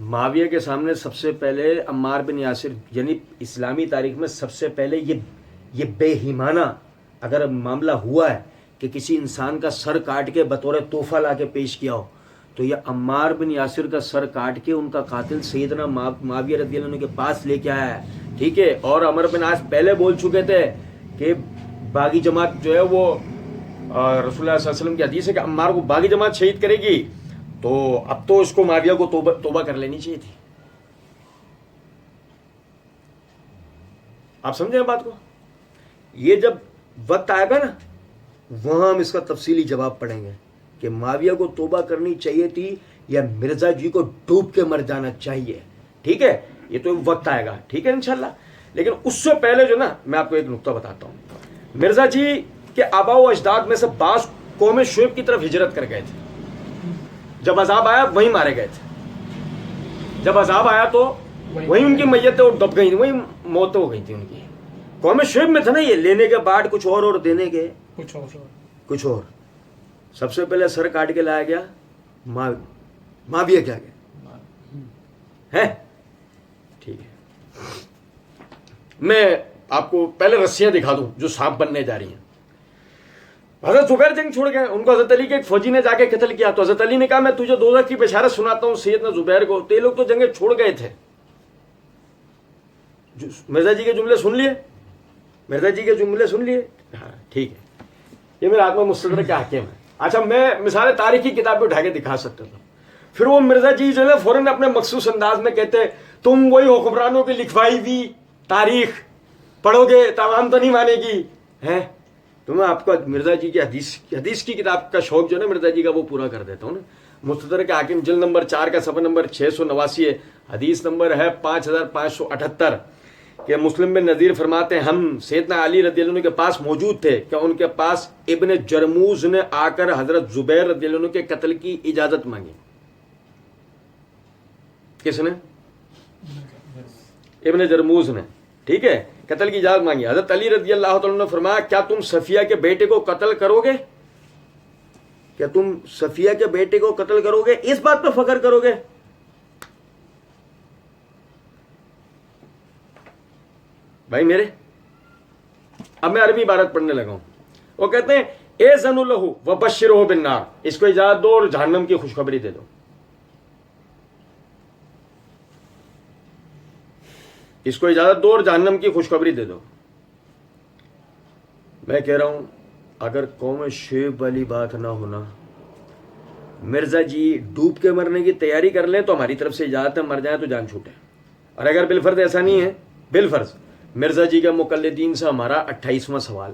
معاویہ کے سامنے سب سے پہلے عمار بن یاسر، یعنی اسلامی تاریخ میں سب سے پہلے یہ بے ایمانہ اگر معاملہ ہوا ہے کہ کسی انسان کا سر کاٹ کے بطور تحفہ لا کے پیش کیا ہو، تو یہ عمار بن یاسر کا سر کاٹ کے ان کا قاتل سیدنا معاویہ رضی اللہ عنہ کے پاس لے کے آیا ہے، ٹھیک ہے. اور عمر بن عاص پہلے بول چکے تھے کہ باغی جماعت جو ہے وہ رسول اللہ صلی اللہ علیہ وسلم کی حدیث ہے کہ عمار کو باغی جماعت شہید کرے گی، تو اب تو اس کو معاویہ کو توبہ کر لینی چاہیے تھی. آپ سمجھیں بات کو؟ یہ جب وقت آئے گا نا وہاں ہم اس کا تفصیلی جواب پڑھیں گے کہ معاویہ کو توبہ کرنی چاہیے تھی یا مرزا جی کو ڈوب کے مر جانا چاہیے. ٹھیک ہے، یہ تو وقت آئے گا، ٹھیک ہے انشاءاللہ. لیکن اس سے پہلے جو نا میں آپ کو ایک نقطہ بتاتا ہوں. مرزا جی کے آبا و اجداد میں سے بعض قوم شعیب کی طرف ہجرت کر گئے تھے. جب عذاب آیا وہیں مارے گئے تھے. جب عذاب آیا تو وہیں ان کی میتیں اور دب گئی، وہیں موتیں ہو گئی تھی ان کی. قوم شعیب میں تھا نا یہ، لینے کے بعد کچھ اور دینے کے کچھ اور. سب سے پہلے سر کاٹ کے لایا گیا معاویہ کیا گیا ہے. ٹھیک ہے، میں آپ کو پہلے رسیاں دکھا دوں جو سانپ بننے جا رہی ہیں. حضرت زبیر جنگ چھوڑ گئے، ان کو حضرت علی کے ایک فوجی نے جا کے قتل کیا، تو حضرت علی نے کہا میں تجھے دوزخ کی بشارت سناتا ہوں سیدنا زبیر کو. تو یہ لوگ تو جنگیں چھوڑ گئے تھے. مرزا جی کے جملے سن لیے، مرزا جی کے جملے سن لیے. ہاں ٹھیک ہے، یہ میرے ہاتھ میں مستدرک کے حاکم ہے. اچھا، میں مثال تاریخی کتابیں اٹھا کے دکھا سکتا تھا. پھر وہ مرزا جی جو ہے فوراً اپنے مخصوص انداز میں کہتے تم وہی حکمرانوں کی لکھوائی ہوئی تاریخ پڑھو گے تمام تو نہیں مانے گی ہے. تو میں آپ کو مرزا جی کی حدیث کی کتاب کا شوق جو ہے نا مرزا جی کا وہ پورا کر دیتا ہوں نا. مستدرک حاکم جلد نمبر 4 کا صفحہ نمبر 689 ہے، حدیث نمبر ہے 5578 کہ مسلم بن نذیر فرماتے ہیں ہم سیدنا علی رضی اللہ عنہ کے پاس موجود تھے کہ ان کے پاس ابن جرموز نے آ کر حضرت زبیر رضی اللہ عنہ کے قتل کی اجازت مانگی. کس نے؟ ابن جرموز نے. ٹھیک ہے، قتل کی اجازت مانگی. حضرت علی رضی اللہ تعالیٰ نے فرمایا کیا تم صفیہ کے بیٹے کو قتل کرو گے؟ کیا تم صفیہ کے بیٹے کو قتل کرو گے؟ اس بات پہ فخر کرو گے؟ بھائی میرے، اب میں عربی عبارت پڑھنے لگا ہوں. وہ کہتے ہیں اے زن لہو وبشرہ بالنار، اس کو اجازت دو اور جہنم کی خوشخبری دے دو. اس کو اجازت دو اور جہنم کی خوشخبری دے دو. میں کہہ رہا ہوں اگر قوم شعیب والی بات نہ ہونا، مرزا جی ڈوب کے مرنے کی تیاری کر لیں تو ہماری طرف سے اجازت ہے، مر جائیں تو جان چھوٹے. اور اگر بالفرض ایسا نہیں ہے، بالفرض مرزا جی کے مقلدین سے ہمارا 28واں سوال،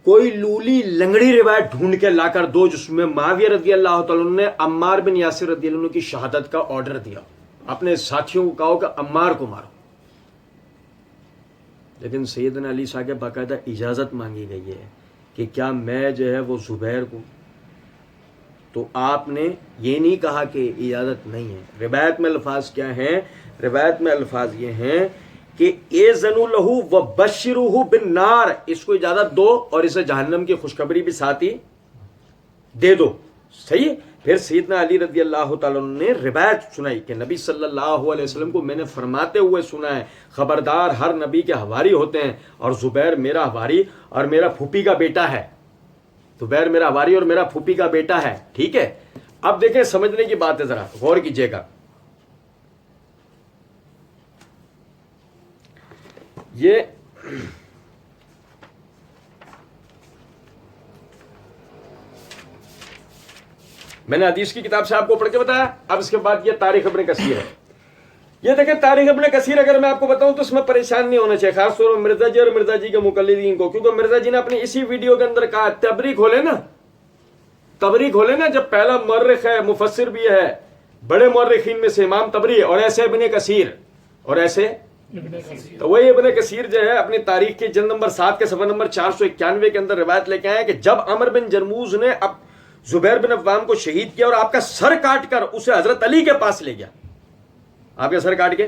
کوئی لولی لنگڑی روایت ڈھونڈ کے لا کر دو جس میں معاویہ رضی اللہ تعالیٰ عنہ نے عمار بن یاسر رضی اللہ عنہ کی شہادت کا آرڈر دیا، اپنے ساتھیوں کو کہو کہ عمار کو مارو. لیکن سیدنا علی صاحب کے باقاعدہ اجازت مانگی گئی ہے کہ کیا میں جو ہے وہ زبیر کو، تو آپ نے یہ نہیں کہا کہ اجازت نہیں ہے. روایت میں الفاظ کیا ہیں؟ روایت میں الفاظ یہ ہیں کہ اے زنو لہو وبشرہ بالنار، اس کو اجازت دو اور اسے جہنم کی خوشخبری بھی ساتھ ہی دے دو. صحیح ہے. پھر سیدنا علی رضی اللہ تعالیٰ نے روایت سنائی کہ نبی صلی اللہ علیہ وسلم کو میں نے فرماتے ہوئے سنا ہے خبردار ہر نبی کے حواری ہوتے ہیں اور زبیر میرا حواری اور میرا پھوپھی کا بیٹا ہے. زبیر میرا حواری اور میرا پھوپھی کا بیٹا ہے. ٹھیک ہے، اب دیکھیں سمجھنے کی بات ہے، ذرا غور کیجیے گا. یہ میں نے حدیث کی کتاب سے آپ کو پڑھ کے بتایا. اب اس کے بعد یہ تاریخ ابن کثیر ہے. یہ دیکھیں تاریخ ابن کثیر اگر میں آپ کو بتاؤں تو اس میں پریشان نہیں ہونا چاہیے، خاص طور پر مرزا جی اور مرزا جی کے مقلدین کو، کیونکہ مرزا جی نے اپنی اسی ویڈیو کے اندر کہا تبری کھولے نا، تبری کھولے نا. جب پہلا مورخ ہے، مفسر بھی ہے، بڑے مورخین میں سے امام تبری، اور ایسے ابن کثیر، اور ایسے تو وہی ابن کثیر جو ہے اپنی تاریخ کے جلد نمبر 7 کے صفحہ نمبر 491 کے اندر روایت لے کے آئے کہ جب عمر بن جرموز نے اب زبیر بن عوام کو شہید کیا اور آپ کا سر کاٹ کر اسے حضرت علی کے پاس لے گیا. آپ کا سر کاٹ کے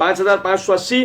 5580।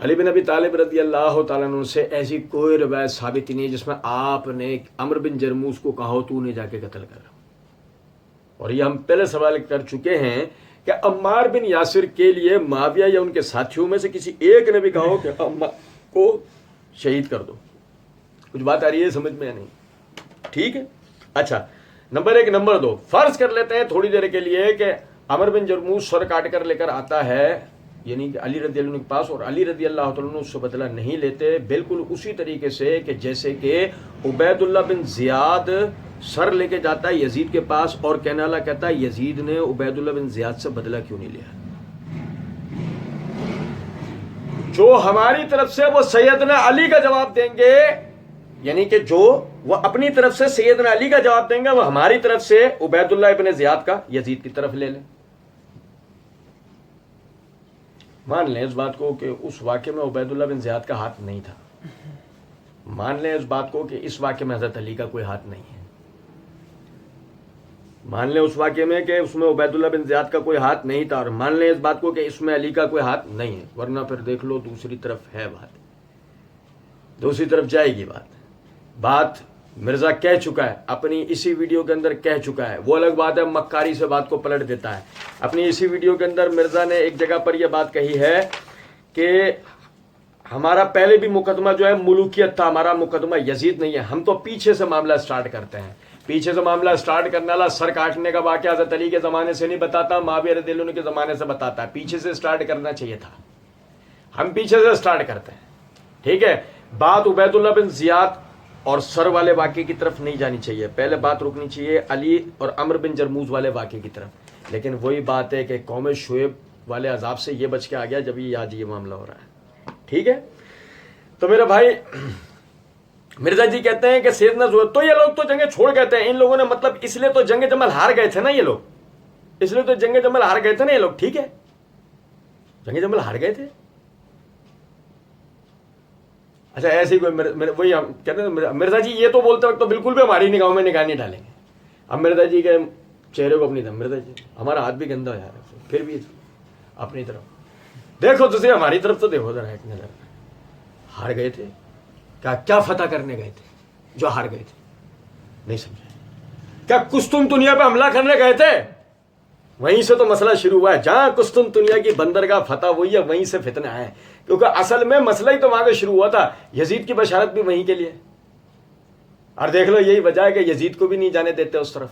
علی بن ابی طالب رضی اللہ تعالیٰ عنہ سے ایسی کوئی روایت ثابت ہی نہیں جس میں آپ نے عمرو بن جرموز کو کہا ہو تو انہیں جا کے قتل کر. اور یہ ہم پہلے سوال کر چکے ہیں کہ عمار بن یاسر کے لیے معاویہ یا ان کے ساتھیوں میں سے کسی ایک نے بھی کہا ہو کہ عمار کو شہید کر دو. کچھ بات آ رہی ہے سمجھ میں یا نہیں؟ ٹھیک ہے. اچھا نمبر 1. نمبر 2, فرض کر لیتے ہیں تھوڑی دیر کے لیے کہ عمرو بن جرموز سر کاٹ کر لے کر آتا ہے یعنی کہ علی رضی اللہ عنہ کے پاس, اور علی رضی اللہ تعالیٰ عنہ اس سے بدلہ نہیں لیتے, بالکل اسی طریقے سے کہ جیسے کہ عبید اللہ بن زیاد سر لے کے جاتا ہے یزید کے پاس اور کہنے والا کہتا ہے یزید نے عبید اللہ بن زیاد سے بدلہ کیوں نہیں لیا. جو ہماری طرف سے وہ سیدنا علی کا جواب دیں گے, یعنی کہ جو وہ اپنی طرف سے سیدنا علی کا جواب دیں گے وہ ہماری طرف سے عبید اللہ ابن زیاد کا یزید کی طرف لے لیں. مان لیں اس بات کو کہ اس واقعے میں عبید اللہ بن زیاد کا ہاتھ نہیں تھا, مان لیں اس بات کو کہ اس واقعے میں حضرت علی کا کوئی ہاتھ نہیں ہے, مان لیں اس واقعے میں کہ اس میں عبید اللہ بن زیاد کا کوئی ہاتھ نہیں تھا, اور مان لیں اس بات کو کہ اس میں علی کا کوئی ہاتھ نہیں ہے, ورنہ پھر دیکھ لو دوسری طرف ہے بات, دوسری طرف جائے گی بات. بات مرزا کہہ چکا ہے, اپنی اسی ویڈیو کے اندر کہہ چکا ہے. وہ الگ بات ہے مکاری سے بات کو پلٹ دیتا ہے. اپنی اسی ویڈیو کے اندر مرزا نے ایک جگہ پر یہ بات کہی ہے کہ ہمارا پہلے بھی مقدمہ جو ہے ملوکیت تھا, ہمارا مقدمہ یزید نہیں ہے, ہم تو پیچھے سے معاملہ سٹارٹ کرتے ہیں. پیچھے سے معاملہ سٹارٹ کرنے والا سر کاٹنے کا واقعہ حضرت علی کے زمانے سے نہیں بتاتا, معاویہ رضی اللہ عنہ کے زمانے سے بتاتا ہے. پیچھے سے سٹارٹ کرنا چاہیے تھا, ہم پیچھے سے سٹارٹ کرتے ہیں. ٹھیک ہے, بات عبید اللہ بن زیاد اور سر والے واقعے کی طرف نہیں جانی چاہیے, پہلے بات رکنی چاہیے علی اور عمرو بن جرموز والے واقعے کی طرف. لیکن وہی بات ہے کہ قوم شعیب والے عذاب سے یہ بچ کے آ گیا جب یہ آج یہ معاملہ ہو رہا ہے. ٹھیک ہے, تو میرے بھائی مرزا جی کہتے ہیں کہ سیدنا زہیر, تو یہ لوگ تو جنگیں چھوڑ گئے تھے, ان لوگوں نے مطلب اس لیے تو جنگ جمل ہار گئے تھے نا یہ لوگ, اس لیے تو جنگ جمل ہار گئے تھے نا یہ لوگ. ٹھیک ہے, جنگ جمل ہار گئے تھے. اچھا ایسے ہی کوئی وہی ہم کہتے ہیں مرزا جی یہ تو بولتے وقت تو بالکل بھی ہماری نگاہوں میں نگاہ نہیں ڈالیں گے. اب مرزا جی کے چہرے کو اپنی طرف, مرزا جی ہمارا ہاتھ بھی گندا ہو جا رہا ہے, پھر بھی اپنی طرف دیکھو تو صحیح, ہماری طرف تو دیکھو ذرا ایک نظر. ہار گئے تھے کیا فتح کرنے گئے تھے جو ہار گئے تھے؟ نہیں سمجھا. کیا قسطنطنیہ پہ حملہ کرنے گئے تھے؟ وہیں سے تو مسئلہ شروع ہوا ہے. جہاں قسطنطنیہ کی بندرگاہ فتح ہوئی ہے وہیں سے فتنہ ہے, کیونکہ اصل میں مسئلہ ہی تو وہاں سے شروع ہوا تھا. یزید کی بشارت بھی وہیں کے لیے, اور دیکھ لو یہی وجہ ہے کہ یزید کو بھی نہیں جانے دیتے اس طرف,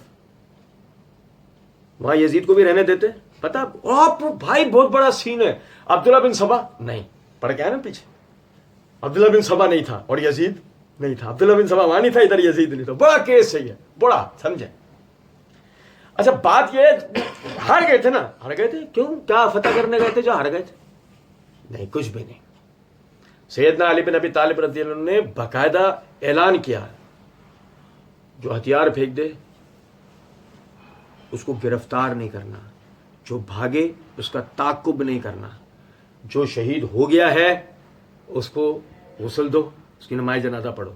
وہاں یزید کو بھی رہنے دیتے. پتا آپ بھائی بہت بڑا سین ہے, عبداللہ بن سبا نہیں پڑ گیا نا پیچھے, عبداللہ بن سبا نہیں تھا اور یزید نہیں تھا, عبداللہ بن سبا وہاں نہیں تھا, ادھر یزید نہیں تھا. بڑا کیس ہے یہ, بڑا سمجھے. اچھا بات یہ ہار گئے تھے نا, ہار گئے تھے کیوں, کیا فتح کرنے گئے تھے جو ہار گئے تھے؟ نہیں, کچھ بھی نہیں. سیدنا علی بن ابی طالب رضی اللہ عنہ نے باقاعدہ اعلان کیا جو ہتھیار پھینک دے اس کو گرفتار نہیں کرنا, جو بھاگے اس کا تعاقب نہیں کرنا, جو شہید ہو گیا ہے اس کو غسل دو, اس کی نماز جنازہ پڑھو.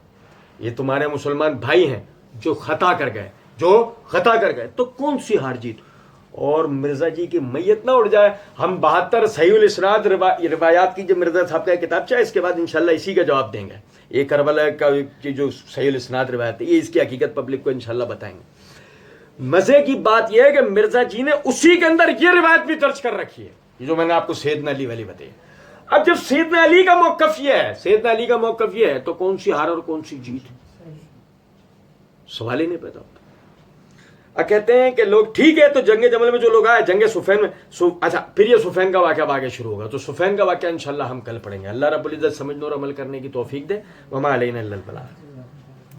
یہ تمہارے مسلمان بھائی ہیں جو خطا کر گئے, جو خطا کر گئے, تو کون سی ہار جیت. اور مرزا جی کی میت نہ اڑ جائے. ہم 72 صحیح الاسناد روایات کی جو مرزا صاحب کا کتاب چاہے اس کے بعد انشاءاللہ اسی کا جواب دیں گے. یہ کربلا کی جو صحیح الاسناد روایت ہے یہ اس کی حقیقت پبلک کو انشاءاللہ بتائیں گے. مزے کی بات یہ ہے کہ مرزا جی نے اسی کے اندر یہ روایت بھی درج کر رکھی ہے, یہ جو میں نے آپ کو سیدنا علی والی بتائی. اب جب سیدنا علی کا موقف یہ ہے, سیدنا علی کا موقف یہ ہے, تو کون سی ہار اور کون سی جیت؟ سوال ہی نہیں پیدا ہوتا. اب کہتے ہیں کہ لوگ ٹھیک ہے تو جنگ جمل میں جو لوگ آئے جنگ صفین میں اچھا پھر یہ صفین کا واقعہ آگے شروع ہوگا, تو صفین کا واقعہ انشاءاللہ ہم کل پڑھیں گے. اللہ رب العزت سمجھنے اور عمل کرنے کی توفیق دے. وما علینا الا البلاغ.